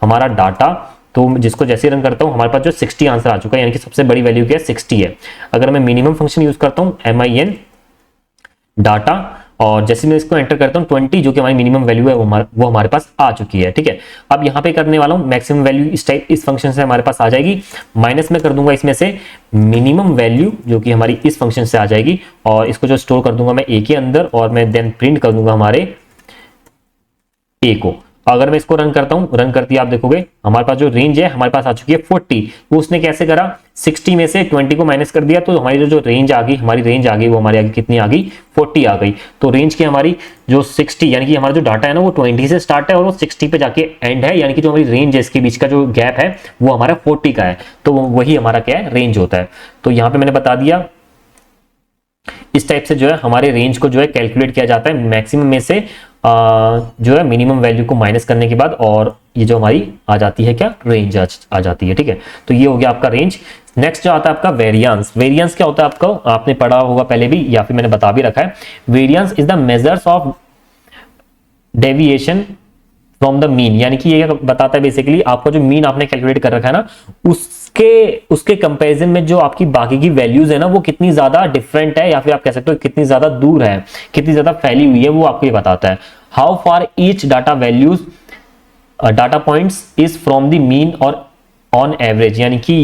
हमारा डाटा, तो जिसको जैसे रन करता हूं हमारे पास जो 60 आंसर आ चुका है, यानी कि सबसे बड़ी वैल्यू क्या है 60 है। अगर मैं मिनिमम फंक्शन यूज करता हूं min डाटा, और जैसे मैं इसको एंटर करता हूं 20 जो कि हमारी मिनिमम वैल्यू है वो हमारे पास आ चुकी है। ठीक है, अब यहां पे करने वाला हूं मैक्सिमम वैल्यू इस फंक्शन से हमारे पास आ जाएगी, माइनस में कर दूंगा इसमें से मिनिमम वैल्यू जो कि हमारी इस फंक्शन से आ जाएगी, और इसको जो स्टोर कर दूंगा मैं ए के अंदर, और मैं देन प्रिंट कर दूंगा हमारे ए को। अगर मैं इसको रन करता हूं, रन करती आप देखोगे हमारे पास जो रेंज है हमारे पास आ चुकी है 40। वो उसने कैसे करा, 60 में से 20 को माइनस कर दिया, तो हमारी जो रेंज आ गई, हमारी रेंज आ गई, वो हमारे आगे कितनी आ गई 40 आ गई। तो रेंज की हमारी जो 60 यानी कि हमारा जो डाटा है ना वो 20 से स्टार्ट है और वो 60 पे जाके एंड है, यानी कि जो हमारी रेंज है इसके बीच का जो गैप है वो हमारा 40 का है। तो वही हमारा क्या है, रेंज होता है। तो यहाँ पे मैंने बता दिया, इस टाइप से जो है हमारे रेंज को जो है कैलकुलेट किया जाता है मैक्सिमम में से जो है मिनिमम वैल्यू को माइनस करने के बाद, और ये जो हमारी आ जाती है क्या, रेंज आ जाती है। ठीक है, तो ये हो गया आपका रेंज। नेक्स्ट जो आता है आपका वेरिएंस। वेरिएंस क्या होता है आपको आपने पढ़ा होगा पहले भी, या फिर मैंने बता भी रखा है। Variance is the measures of deviation from the mean, यानी कि ये बताता है बेसिकली आपका जो मीन आपने कैलकुलेट कर रखा है ना, उसके कंपैरिजन में जो आपकी बाकी की वैल्यूज है ना वो कितनी ज्यादा डिफरेंट है, या फिर आप कह सकते हो कितनी ज्यादा दूर है, कितनी ज्यादा फैली हुई है, वो आपको ये बताता है। How far each data values data points is from the mean और ऑन एवरेज, यानी कि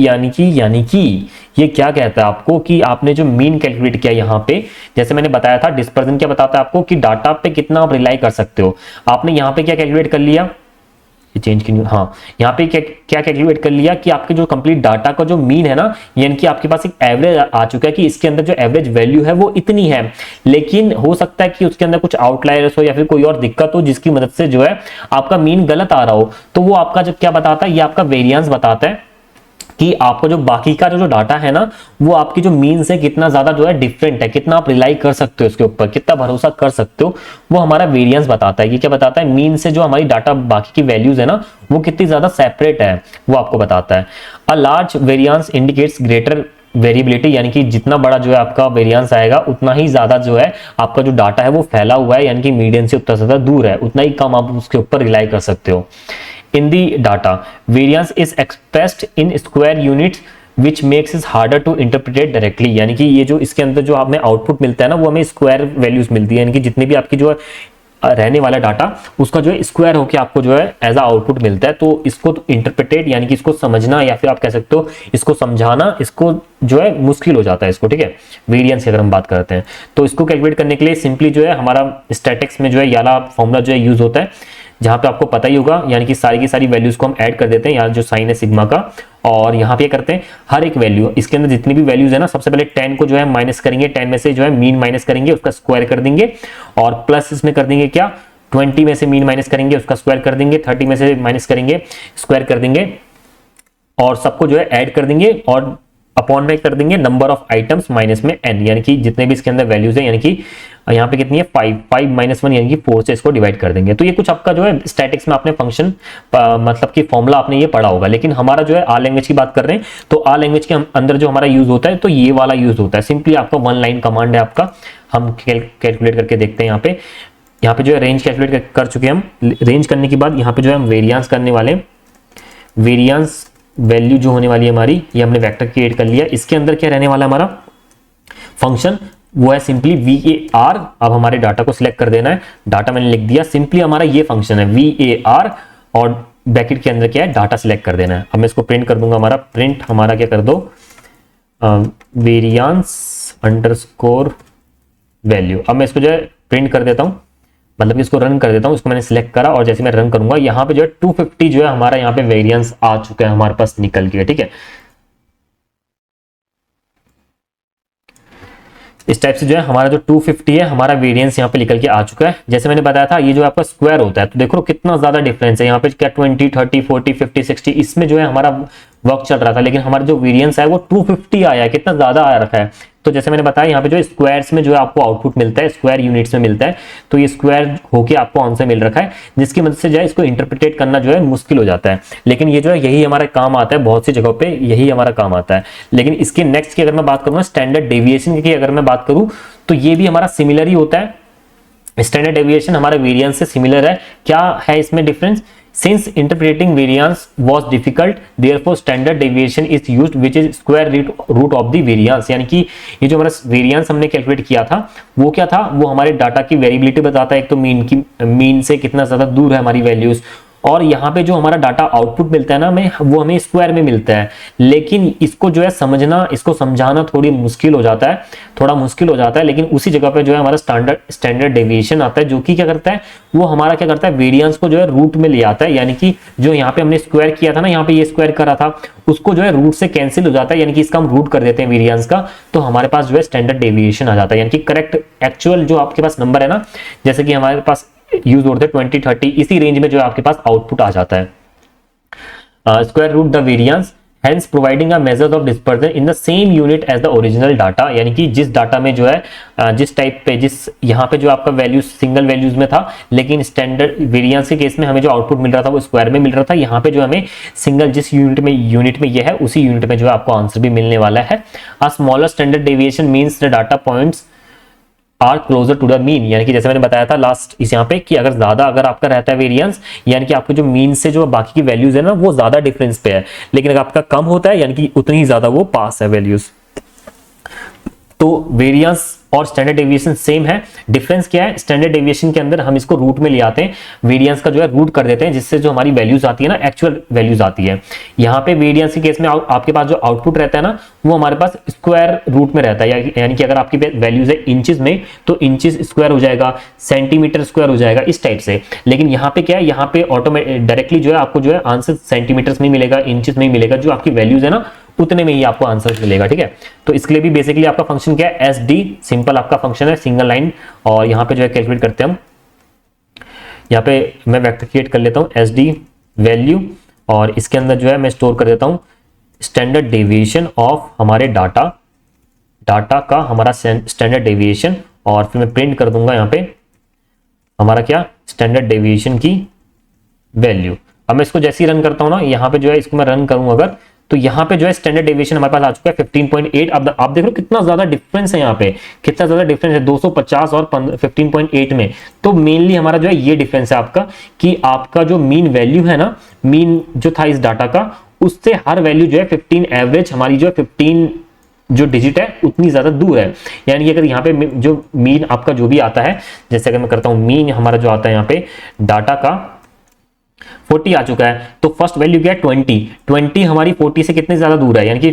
ये क्या कहता है आपको कि आपने जो मीन कैलकुलेट किया यहाँ पे, जैसे मैंने बताया था डिस्पर्जन क्या बताता है आपको कि डाटा पे कितना आप रिलाई कर सकते हो। आपने यहाँ पे क्या कैलकुलेट कर लिया, चेंज की, हाँ यहाँ पे क्या कैलकुलेट कर लिया कि आपके जो कंप्लीट डाटा का जो मीन है ना, यानी कि आपके पास एक एवरेज आ चुका है कि इसके अंदर जो एवरेज वैल्यू है वो इतनी है, लेकिन हो सकता है कि उसके अंदर कुछ आउटलायर्स हो या फिर कोई और दिक्कत हो जिसकी मदद से जो है आपका मीन गलत आ रहा हो। तो वो आपका जब क्या बताता है, ये आपका वेरिएंस बताता है कि आपको जो बाकी का जो डाटा है ना वो आपकी जो मीन से कितना ज्यादा जो है डिफरेंट है, कितना आप रिलाई कर सकते हो इसके ऊपर, कितना भरोसा कर सकते हो, वो हमारा वेरिएंस बताता है। ये क्या बताता है, मीन से जो हमारी डाटा बाकी की वैल्यूज है ना वो कितनी ज्यादा सेपरेट है, वो आपको बताता है। A large variance indicates greater variability, यानी कि जितना बड़ा जो है आपका वेरिएंस आएगा उतना ही ज्यादा जो है आपका जो डाटा है वो फैला हुआ है, यानी कि मीडियन से उतना ज्यादा दूर है, उतना ही कम आप उसके ऊपर रिलाई कर सकते हो। In the data, variance is expressed in square units which makes it harder to interpret directly, यानी कि ये जो इसके अंदर जो हमें आउटपुट मिलता है ना वो हमें स्क्वायर वैल्यूज मिलती है, यानी कि जितने भी आपकी जो है रहने वाला डाटा उसका जो है स्क्वायर होके आपको जो है एज अ आउटपुट मिलता है। तो इसको इंटरप्रिटेट यानी कि इसको समझना या फिर आप कह सकते हो इसको समझाना, इसको जो है मुश्किल हो जाता है इसको। ठीक है, वेरिएंस की अगर हम बात करते हैं तो इसको कैलकुलेट करने के लिए सिंपली जो है हमारा स्टैटिक्स में जो है याला फॉर्मूला जो है यूज होता है, जहां पे आपको पता ही होगा, यानी कि सारी की सारी वैल्यूज को हम ऐड कर देते हैं, यहाँ जो साइन है सिग्मा का, और यहाँ पे करते हैं हर एक वैल्यू, इसके अंदर जितनी भी वैल्यूज है ना सबसे पहले 10 को जो है माइनस करेंगे, 10 में से जो है मीन माइनस करेंगे उसका स्क्वायर कर देंगे, और प्लस इसमें कर देंगे क्या 20 में से मीन माइनस करेंगे उसका स्क्वायर कर देंगे, 30 में से माइनस करेंगे स्क्वायर कर देंगे, और सबको जो है ऐड कर देंगे और अपॉन में कर देंगे नंबर ऑफ आइटम्स माइनस में n, यानी कि जितने भी इसके अंदर वैल्यूज है, यानी कि यहाँ पे कितनी है 5 माइनस 1 यानी कि 4 से इसको डिवाइड कर देंगे। तो ये कुछ आपका जो है स्टैटिक्स में आपने फंक्शन मतलब कि फॉर्मूला आपने ये पढ़ा होगा, लेकिन हमारा जो है आर लैंग्वेज की बात कर रहे हैं तो आर लैंग्वेज के अंदर जो हमारा यूज होता है तो ये वाला यूज होता है। सिंपली आपका 1 लाइन कमांड है आपका, हम कैलकुलेट करके देखते हैं। यहाँ पे जो है रेंज कैलकुलेट कर चुके हैं हम। रेंज करने के बाद यहाँ पे जो है हम वेरिएंस करने वाले, वेरिएंस वैल्यू जो होने वाली है हमारी, ये हमने वेक्टर क्रिएट कर लिया। इसके अंदर क्या रहने वाला हमारा फंक्शन, वो है सिंपली VAR। अब हमारे डाटा को सिलेक्ट कर देना है, डाटा मैंने लिख दिया, सिंपली हमारा ये फंक्शन है VAR, और ब्रैकेट के अंदर क्या है डाटा सिलेक्ट कर देना है। अब मैं इसको प्रिंट कर दूंगा, हमारा प्रिंट हमारा क्या कर दो वेरिएंस अंडरस्कोर वैल्यू। अब मैं इसको जो है प्रिंट कर देता हूँ, मतलब कि इसको रन कर देता हूं। इसको मैंने सिलेक्ट करा और जैसे मैं रन करूंगा यहाँ पे जो है 250 जो है हमारा यहाँ पे वेरिएंस आ चुका है हमारे पास निकल के। ठीक है, इस टाइप से जो है हमारा जो 250 है हमारा वेरिएंस यहाँ पे निकल के आ चुका है। जैसे मैंने बताया था ये जो आपका स्क्वायर होता है, तो देखो कितना ज्यादा डिफरेंस है यहाँ पे, क्या 20 30 40 50 60 इसमें जो है हमारा वर्क चल रहा था, लेकिन हमारा जो वेरिएंस है वो 250 आया है, कितना ज्यादा आ रखा है। तो जैसे मैंने बताया यहाँ पे जो स्क्वायर्स में जो है आपको आउटपुट मिलता है, स्क्वायर यूनिट्स में मिलता है, तो ये स्क्वायर होके आपको आंसर मिल रखा है, जिसकी मदद से जो है इसको इंटरप्रिटेट करना जो है मुश्किल हो जाता है। लेकिन ये जो है यही हमारा काम आता है, बहुत सी जगहों पे यही हमारा काम आता है। लेकिन इसके नेक्स्ट की अगर मैं बात करूँ, स्टैंडर्ड डेविएशन की अगर मैं बात करूँ, तो ये भी हमारा सिमिलर ही होता है। स्टैंडर्ड डेविएशन हमारा वेरिएंस से सिमिलर है। क्या है इसमें difference? Since interpreting variance was difficult therefore standard deviation is used which is square root of the variance. यानी कि ये जो हमारा वेरिएंस हमने कैलकुलेट किया था वो क्या था, वो हमारे डाटा की वेरिएबिलिटी बताता है, एक तो मीन से कितना ज्यादा दूर है हमारी वैल्यूज, और यहाँ पे जो हमारा डाटा आउटपुट मिलता है ना हमें, वो हमें स्क्वायर में मिलता है। लेकिन इसको जो है समझना, इसको समझाना थोड़ी मुश्किल हो जाता है, थोड़ा मुश्किल हो जाता है। लेकिन उसी जगह पे जो है हमारा स्टैंडर्ड डेविएशन आता है, जो कि क्या करता है, वो हमारा क्या करता है, वेरिएंस को जो है रूट में ले आता है। यानी कि जो यहाँ पे हमने स्क्वायर किया था ना, यहाँ पे ये स्क्वायर करा था, उसको जो है रूट से कैंसिल हो जाता है, यानी कि इसका हम रूट कर देते हैं वेरिएंस का, तो हमारे पास जो है स्टैंडर्ड डेविएशन आ जाता है। यानी कि करेक्ट एक्चुअल जो आपके पास नंबर है ना, जैसे कि हमारे पास यूज होते हैं 20-30, इसी रेंज में जो है आपके पास आउटपुट आ जाता है। Square root the variance hence providing a measure of dispersion in the same unit as the original data. यानी कि जिस डाटा में जो है जिस टाइप पे, जिस यहाँ पे जो आपका वैल्यूज सिंगल वैल्यूज में था, लेकिन स्टैंडर्ड वेरिएंस के केस में हमें जो आउटपुट मिल रहा था वो स्क्वायर में मिल रहा था। यहाँ पे जो हमें सिंगल जिस यूनिट में ये है उसी यूनिट में जो है आपको आंसर भी मिलने वाला है। A smaller standard deviation means the data points are closer to the mean. यानी कि जैसे मैंने बताया था लास्ट इस यहाँ पे कि अगर ज्यादा अगर आपका रहता है वेरिएंस, यानी कि आपके जो मीन से जो बाकी की वैल्यूज है ना वो ज्यादा डिफरेंस पे है, लेकिन अगर आपका कम होता है यानी कि उतनी ही ज्यादा वो पास है वैल्यूज। तो वेरिएंस और स्टैंडर्ड डेविएशन सेम है। डिफरेंस क्या है, स्टैंडर्ड डेविएशन के अंदर हम इसको रूट में ले आते हैं, वेरिएंस का जो है रूट कर देते हैं, जिससे जो हमारी वैल्यूज आती है ना, एक्चुअल वैल्यूज आती है। यहाँ पे वेरिएंस के केस में आपके पास जो आउटपुट रहता है ना, वो हमारे पास स्क्वायर रूट में रहता है। यानी कि अगर आपकी वैल्यूज है इंचेस में, तो इंचेस स्क्वायर हो जाएगा, सेंटीमीटर स्क्वायर हो जाएगा, इस टाइप से। लेकिन यहाँ पे क्या है, यहाँ पे ऑटोमेटिक डायरेक्टली जो है आपको जो है आंसर सेंटीमीटर्स में मिलेगा, इंचेस में मिलेगा, जो आपकी वैल्यूज है ना उतने में ही आपको आंसर मिलेगा। ठीक है, तो इसके लिए भी बेसिकली आपका फंक्शन क्या है, एस डी सिंपल आपका फंक्शन है, सिंगल लाइन। और यहाँ पे जो है कैलकुलेट करते हैं हम, यहाँ पे मैं वेक्टर क्रिएट कर लेता हूँ एस डी वैल्यू, और इसके अंदर जो है मैं स्टोर कर देता हूँ स्टैंडर्ड डेविएशन ऑफ हमारे डाटा का हमारा स्टैंडर्ड डेविएशन, और फिर मैं प्रिंट कर दूंगा यहाँ पे हमारा क्या, स्टैंडर्ड डेविएशन की वैल्यू। अब मैं इसको जैसे ही रन करता हूँ ना, यहाँ पे जो है इसको मैं रन करूँ अगर, तो यहाँ पे जो है स्टैंडर्ड डेविएशन हमारे पास आ चुका है 15.8। अब आप देख लो कितना ज्यादा डिफरेंस है, यहाँ पे कितना ज्यादा डिफरेंस है 250 और 15.8 में। तो मेनली हमारा जो है ये डिफरेंस है आपका, कि आपका जो मीन वैल्यू है ना, मीन जो था इस डाटा का, उससे हर वैल्यू जो है 15 एवरेज हमारी जो है 15 जो डिजिट है उतनी ज्यादा दूर है। यानी अगर यहाँ पे जो मीन आपका जो भी आता है, जैसे अगर मैं करता हूँ मीन हमारा जो आता है यहाँ पे डाटा का 40 आ चुका है, तो फर्स्ट वैल्यू क्या है 20 हमारी 40 से कितने ज्यादा दूर है, यानी कि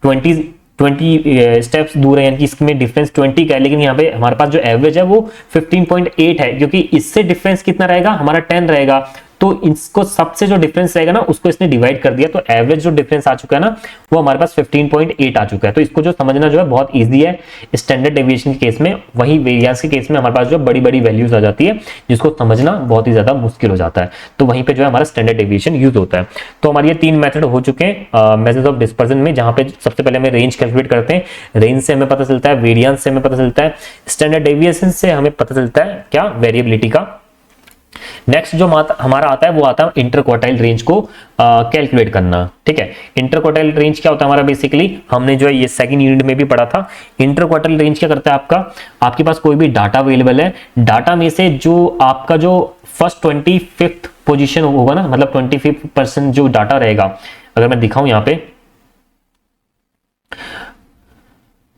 20 स्टेप्स दूर है, यानी कि इसमें डिफरेंस 20 का है। लेकिन यहाँ पे हमारे पास जो एवरेज है वो 15.8 है, क्योंकि इससे डिफरेंस कितना रहेगा हमारा 10 रहेगा। तो इसको सबसे जो डिफरेंस रहेगा ना उसको इसने डिवाइड कर दिया, तो एवरेज जो डिफरेंस आ चुका है ना वो हमारे पास 15.8 आ चुका है। तो इसको जो समझना जो है बहुत इजी है स्टैंडर्ड डेविएशन के केस में। वही वेरिएंस के केस में हमारे पास जो बड़ी बड़ी वैल्यूज आ जाती है, जिसको समझना बहुत ही ज्यादा मुश्किल हो जाता है, तो वहीं पे जो है हमारा स्टैंडर्ड डेविएशन यूज होता है। तो हमारे ये 3 मेथड हो चुके हैं मेथड्स ऑफ डिस्पर्जन में, जहां पे सबसे पहले हमें रेंज कैलकुलेट करते हैं, रेंज से हमें पता चलता है, वेरिएंस से हमें पता चलता है, स्टैंडर्ड डेविएशन से हमें पता चलता है क्या, वेरिएबिलिटी का। नेक्स्ट जो हमारा आता है वो आता है इंटरक्वार्टाइल रेंज को कैलकुलेट करना। ठीक है, इंटरक्वार्टाइल रेंज क्या होता है हमारा, बेसिकली हमने जो है ये सेकंड यूनिट में भी पढ़ा था। इंटरक्वार्टाइल रेंज क्या करता है आपके पास कोई भी डाटा अवेलेबल है, डाटा में से जो आपका जो फर्स्ट 25th पोजीशन होगा ना, मतलब 25% जो डाटा रहेगा, अगर मैं दिखाऊं यहाँ पे,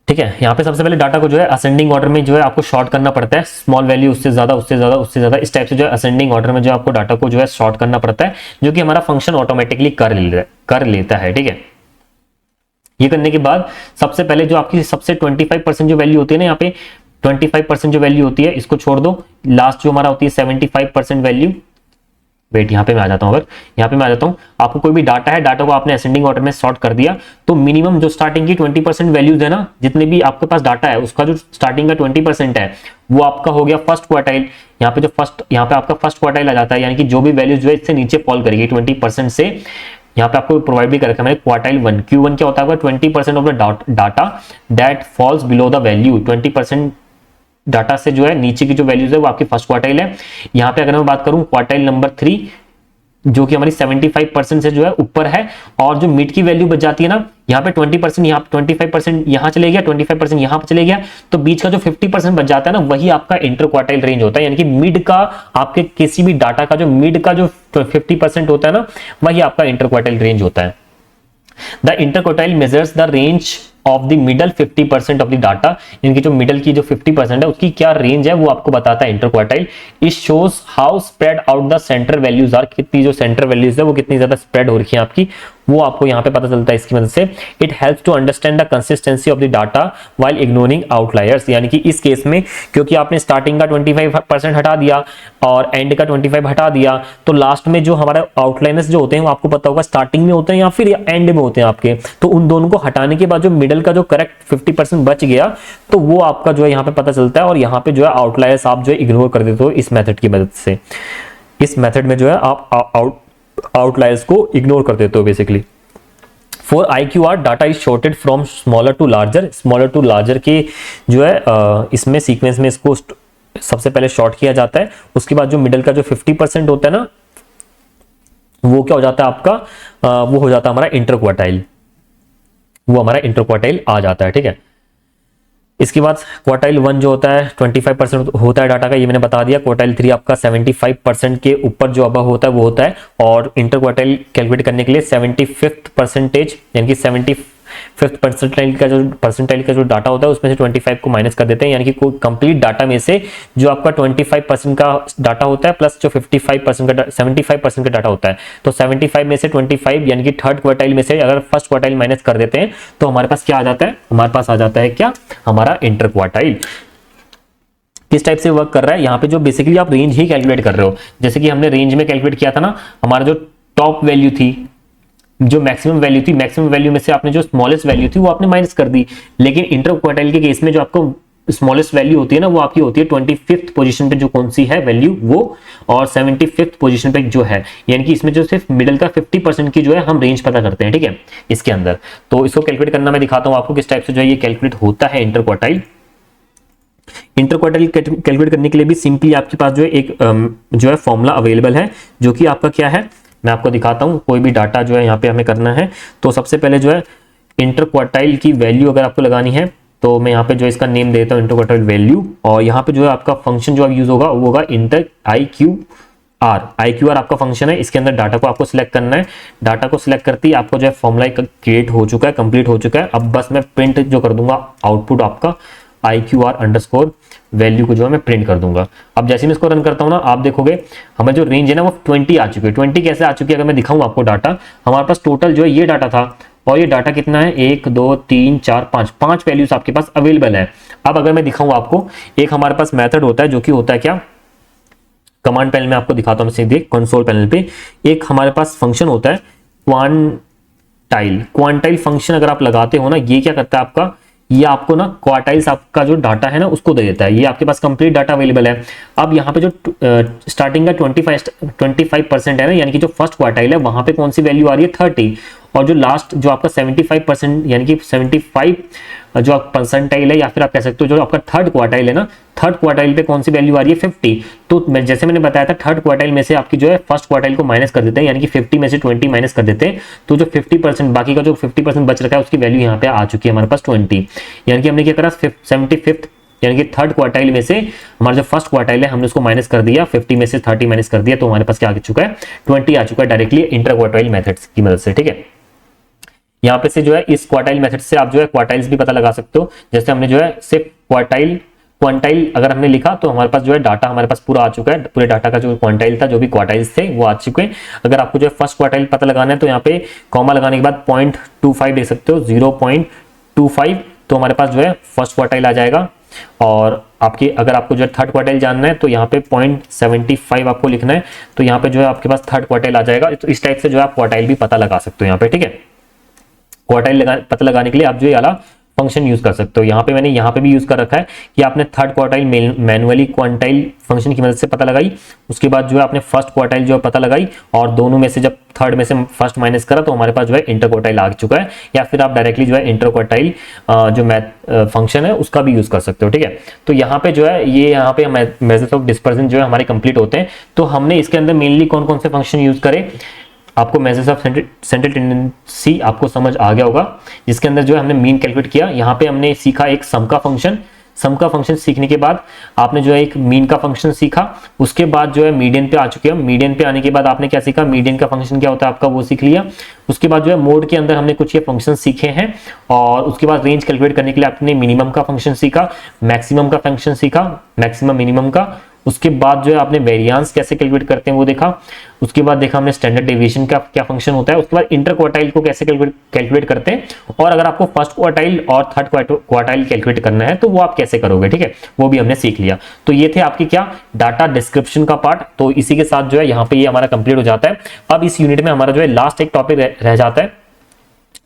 ठीक है, यहाँ पे सबसे पहले डाटा को जो है असेंडिंग ऑर्डर में जो है आपको शॉर्ट करना पड़ता है, स्मॉल वैल्यू उससे ज्यादा उससे ज्यादा उससे ज्यादा, इस टाइप से जो है असेंडिंग ऑर्डर में जो आपको डाटा को जो है शॉर्ट करना पड़ता है, जो कि हमारा फंक्शन ऑटोमेटिकली कर लेता है। ठीक है, ये करने के बाद सबसे पहले जो आपकी सबसे 25% जो वैल्यू होती है ना, यहाँ पे 25% जो वैल्यू होती है इसको छोड़ दो, लास्ट जो हमारा होती है 75% वैल्यू, वेट यहाँ पे मैं आ जाता हूँ, अगर यहाँ पे मैं आ जाता हूँ, आपको कोई भी डाटा है, डाटा को आपने असेंडिंग ऑर्डर में सॉर्ट कर दिया, तो मिनिमम जो स्टार्टिंग की 20% वैल्यूज है ना, जितने भी आपके पास डाटा है उसका जो स्टार्टिंग का 20% है वो आपका हो गया फर्स्ट क्वार्टाइल। यहाँ पे यहाँ पे आपका फर्स्ट क्वार्टाइल आ जाता है, यानी कि जो भी वैल्यूज जो है इससे नीचे फॉल करेगी 20% से। यहाँ पे आपको प्रोवाइड भी कर रखा है मैंने क्वार्टाइल 1, Q1 क्या होता है 20% of the data that falls below the value, 20% data से जो है नीचे की जो वैल्यूज है वो आपकी फर्स्ट क्वार्टाइल है। यहाँ पे अगर मैं बात करूं क्वार्टाइल नंबर 3, जो कि हमारी 75% से जो है ऊपर है, और जो मिड की वैल्यू बच जाती है ना, यहाँ पे 20%, यहाँ पे 25% यहाँ चले गया, 25% यहाँ पे चले गया, तो बीच का जो 50% बच जाता है ना, वही आपका इंटर क्वार्टाइल रेंज होता है। यानी कि मिड का, आपके किसी भी डाटा का जो मिड का जो 50% होता है ना, वही आपका इंटर क्वार्टाइल रेंज होता है। The inter quartile measures the range of the middle 50% of the data. इनकी जो मिडल की जो 50% है उसकी क्या रेंज है वो आपको बताता है interquartile. It shows how spread out the centre values are, कितनी जो सेंटर वैल्यूज है वो कितनी ज्यादा स्प्रेड हो रखी है आपकी, वो आपको यहाँ पे पता चलता है इसकी मदद से। It helps to understand the consistency of the data while ignoring outliers. यानी कि इस केस में क्योंकि आपने स्टार्टिंग का 25% हटा दिया और एंड का 25 हटा दिया, तो लास्ट में जो हमारा आउटलाइनर्स जो होते हैं वो आपको पता होगा स्टार्टिंग में होते हैं या फिर एंड में होते हैं आपके, तो उन दोनों को हटाने के बाद जो मिडल का जो करेक्ट 50% बच गया, तो वो आपका जो है यहाँ पे पता चलता है, और यहाँ पे जो है आउटलायर्स आप जो है इग्नोर कर देते हो इस मेथड की मदद से। इस मेथड में जो है आप आउटलायर्स को इग्नोर कर देते हो basically. For IQR data is sorted from smaller to larger के जो है इसमें सीक्वेंस में इसको सबसे पहले शॉर्ट किया जाता है, उसके बाद जो मिडल का जो 50% होता है ना, वो क्या हो जाता है आपका, वो हो जाता है हमारा इंटर क्वार्टाइल, वो हमारा इंटर क्वार्टाइल आ जाता है। ठीक है, इसके बाद क्वार्टाइल 1 जो होता है 25% होता है डाटा का, ये मैंने बता दिया। क्वार्टाइल 3 आपका 75% के ऊपर जो अब होता है वो होता है, और इंटर क्वार्टाइल कैलकुलेट करने के लिए 75th परसेंटेज यानी कि 75th परसेंटाइल का जो डाटा होता है उसमें से 25 को माइनस कर देते हैं, यानी कि कंप्लीट डाटा में से जो आपका 25% का डाटा होता है प्लस जो 75% का डाटा होता है, तो 75 में से 25 यानी कि थर्ड क्वार्टाइल में से अगर फर्स्ट क्वार्टाइल माइनस कर देते हैं तो हमारे पास क्या आ जाता है, हमारे पास आ जाता है क्या, हमारा इंटर क्वार्टाइल। किस टाइप से वर्क कर रहा है, यहाँ पे जो बेसिकली आप रेंज ही कैलकुलेट कर रहे हो, जैसे कि हमने रेंज में कैलकुलेट किया था ना, हमारा जो टॉप वैल्यू थी, जो मैक्सिमम वैल्यू थी, मैक्सिमम वैल्यू में से आपने जो स्मॉलेस्ट वैल्यू थी वो आपने माइनस कर दी। लेकिन इंटर क्वार्टाइल के केस में जो आपको स्मॉलेस्ट वैल्यू होती है ना, वो आपकी होती है 25th पोजीशन पे जो कौन सी है वैल्यू वो, और 75th पोजीशन पे जो है, यानी कि इसमें जो सिर्फ मिडिल का 50% की जो है हम रेंज पता करते हैं। ठीक है, इसके अंदर तो इसको कैलकुलेट करना मैं दिखाता हूं आपको किस टाइप से जो है ये कैलकुलेट होता है inter quartile. Inter quartile calculate करने के लिए भी सिंपली आपके पास जो है एक जो है फॉर्मूला अवेलेबल है, जो कि आपका क्या है मैं आपको दिखाता हूं। कोई भी डाटा जो है यहाँ पे हमें करना है, तो सबसे पहले जो है इंटर क्वार्टाइल की वैल्यू अगर आपको लगानी है, तो मैं यहाँ पे जो इसका नेम देता हूँ इंटर क्वार्टाइल वैल्यू, और यहाँ पे जो है आपका फंक्शन जो यूज होगा वो होगा इंटर IQR आपका फंक्शन है। इसके अंदर डाटा को आपको सिलेक्ट करना है, डाटा को सिलेक्ट करते ही आपको जो है फॉर्मूला क्रिएट हो चुका है, कंप्लीट हो चुका है। अब बस मैं प्रिंट जो कर दूंगा आउटपुट आपका IQR अंडरस्कोर वैल्यू को जो है मैं प्रिंट कर दूंगा। अब जैसे मैं इसको रन करता हूं ना, आप देखोगे हमारी जो रेंज है ना वो 20 आ चुकी है। 20 कैसे आ चुकी है, अगर मैं दिखाऊं आपको डाटा, हमारे पास टोटल जो है ये डाटा था, और ये डाटा कितना है 1 2 3 4 5 वैल्यूज आपके पास अवेलेबल है। अब अगर मैं दिखाऊं आपको, एक हमारे पास मेथड होता है जो कि होता है क्या, कमांड पैनल में आपको दिखाता हूं सीधे कंसोल पैनल पे, एक हमारे पास फंक्शन होता है क्वांटाइल फंक्शन। अगर आप लगाते हो ना, ये क्या करता है आपका, ये आपको ना क्वार्टाइल्स आपका जो डाटा है ना उसको दे देता है। ये आपके पास कंप्लीट डाटा अवेलेबल है। अब यहाँ पे जो स्टार्टिंग का 25% है ना, यानी कि जो फर्स्ट क्वार्टाइल है वहां पे कौन सी वैल्यू आ रही है 30, और जो लास्ट जो आपका 75% यानी कि 75 जो आप परसेंटाइल है, या फिर आप कह सकते हो जो आपका थर्ड क्वार्टाइल है ना, थर्ड क्वार्टाइल पे कौन सी वैल्यू आ रही है 50। तो जैसे मैंने बताया था थर्ड क्वार्टाइल में से आपकी जो है फर्स्ट क्वार्टाइल को माइनस कर देते हैं, यानी कि 50 में से 20 माइनस कर देते हैं, तो जो 50% बाकी का जो 50% बच रखा है उसकी वैल्यू यहाँ पे आ चुकी है हमारे पास 20। यानी कि हमने क्या करा 75th यानी कि थर्ड क्वार्टाइल में से हमारा जो फर्स्ट क्वार्टाइल है हमने उसको माइनस कर दिया, 50 में से 30 माइनस कर दिया, तो हमारे पास क्या आ चुका है 20 आ चुका है डायरेक्टली इंटर क्वार्टाइल मेथड्स की मदद से। ठीक है, यहाँ पे से जो है इस क्वार्टाइल मेथड से आप जो है क्वार्टाइल्स भी पता लगा सकते हो। जैसे हमने जो है सिर्फ क्वांटाइल अगर हमने लिखा तो हमारे पास जो है डाटा हमारे पास पूरा आ चुका है, पूरे डाटा का जो क्वांटाइल था, जो भी क्वार्टाइल्स थे वो आ चुके हैं। अगर आपको जो है फर्स्ट क्वार्टाइल पता लगाना है तो यहाँ पे कॉमा लगाने के बाद 0.25 दे सकते हो, 0.25, तो हमारे पास जो है फर्स्ट क्वार्टाइल आ जाएगा। और आपकी अगर आपको जो है थर्ड क्वार्टाइल जानना है तो यहाँ पे 0.75 आपको लिखना है, तो यहाँ पे जो है आपके पास थर्ड क्वार्टाइल आ जाएगा। तो इस टाइप से जो है आप क्वार्टाइल भी पता लगा सकते हो यहाँ पे। ठीक है, क्वार्टाइल पता लगाने के लिए आप जो ये वाला फंक्शन यूज कर सकते हो। यहाँ पे मैंने यहाँ पे भी यूज कर रखा है कि आपने third quartile manually quantile function की मदद से पता लगाई, उसके बाद जो है आपने फर्स्ट क्वार्टाइल जो है पता लगाई, और दोनों में से जब थर्ड में से फर्स्ट माइनस करा तो हमारे पास जो है इंटर क्वार्टाइल आ चुका है। या फिर आप डायरेक्टली जो है इंटर क्वार्टाइल जो मैथ फंक्शन है उसका भी यूज कर सकते हो, ठीक है। तो यहाँ पे जो है ये यहाँ पे मेजर्स ऑफ डिस्पर्जन जो है हमारे कंप्लीट होते हैं। तो हमने इसके अंदर मेनली कौन कौन से फंक्शन यूज करे, आपको मेजर्स ऑफ सेंट्रल टेंडेंसी आपको समझ आ गया होगा, जिसके अंदर जो है हमने मीन कैलकुलेट किया। यहाँ पे हमने सीखा एक सम का फंक्शन, सम का फंक्शन सीखने के बाद आपने जो है एक मीन का फंक्शन सीखा, उसके बाद जो है मीडियन पे आ चुके हैं। मीडियन पे आने के बाद आपने क्या सीखा, मीडियन का फंक्शन क्या होता है आपका वो सीख लिया। उसके बाद जो है मोड के अंदर हमने कुछ ये फंक्शन सीखे हैं, और उसके बाद रेंज कैलकुलेट करने के लिए आपने मिनिमम का फंक्शन सीखा, मैक्सिमम का फंक्शन सीखा, मैक्सिमम मिनिमम का। उसके बाद जो है आपने वेरिएंस कैसे कैलकुलेट करते हैं वो देखा। उसके बाद देखा हमने स्टैंडर्ड डेविएशन का क्या फंक्शन होता है। उसके बाद इंटर क्वार्टाइल को कैसे कैलकुलेट करते हैं, और अगर आपको फर्स्ट क्वार्टाइल और थर्ड क्वार्टाइल कैलकुलेट करना है तो वो आप कैसे करोगे, ठीक है, वो भी हमने सीख लिया। तो ये थे आपके क्या डाटा डिस्क्रिप्शन का पार्ट। तो इसी के साथ जो है यहाँ पे ये हमारा कंप्लीट हो जाता है। अब इस यूनिट में हमारा जो है लास्ट एक टॉपिक रह जाता है,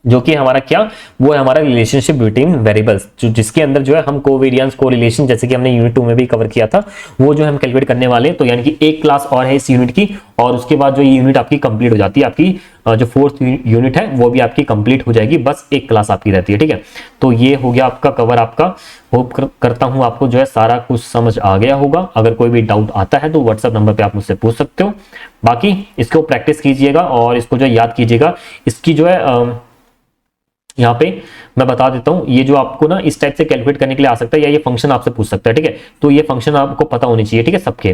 जो कि हमारा क्या, वो है हमारा रिलेशनशिप बिटवीन वेरिएबल्स, जिसके अंदर जो है हम कोवेरिएंस कोरिलेशन, जैसे कि हमने यूनिट 2 में भी कवर किया था, वो जो हम कैलकुलेट करने वाले हैं। तो यानी कि एक क्लास और है इस यूनिट की, और उसके बाद जो ये यूनिट आपकी कंप्लीट हो जाती है। आपकी जो फोर्थ यूनिट है वो भी आपकी कंप्लीट हो जाएगी, बस एक क्लास आपकी रहती है, ठीक है। तो ये हो गया आपका कवर आपका। होप करता हूं आपको जो है सारा कुछ समझ आ गया होगा। अगर कोई भी डाउट आता है तो व्हाट्सएप नंबर पे आप मुझसे पूछ सकते हो। बाकी इसको प्रैक्टिस कीजिएगा और इसको जो है याद कीजिएगा। इसकी जो है यहाँ पे मैं बता देता हूँ, ये जो आपको ना इस टाइप से कैलकुलेट करने के लिए आ सकता है, या ये फंक्शन आपसे पूछ सकता है, ठीक है। तो ये फंक्शन आपको पता होनी चाहिए, ठीक है, सबके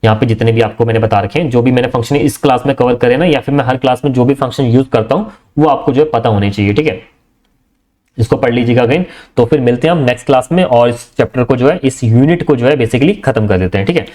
यहाँ पे जितने भी आपको मैंने बता रखे हैं, जो भी मैंने फंक्शन इस क्लास में कवर करे ना, या फिर मैं हर क्लास में जो भी फंक्शन यूज करता हूँ वो आपको जो है पता होने चाहिए, ठीक है। इसको पढ़ लीजिएगा अगेन। तो फिर मिलते हैं हम नेक्स्ट क्लास में, और इस चैप्टर को जो है, इस यूनिट को जो है बेसिकली खत्म कर देते हैं, ठीक है।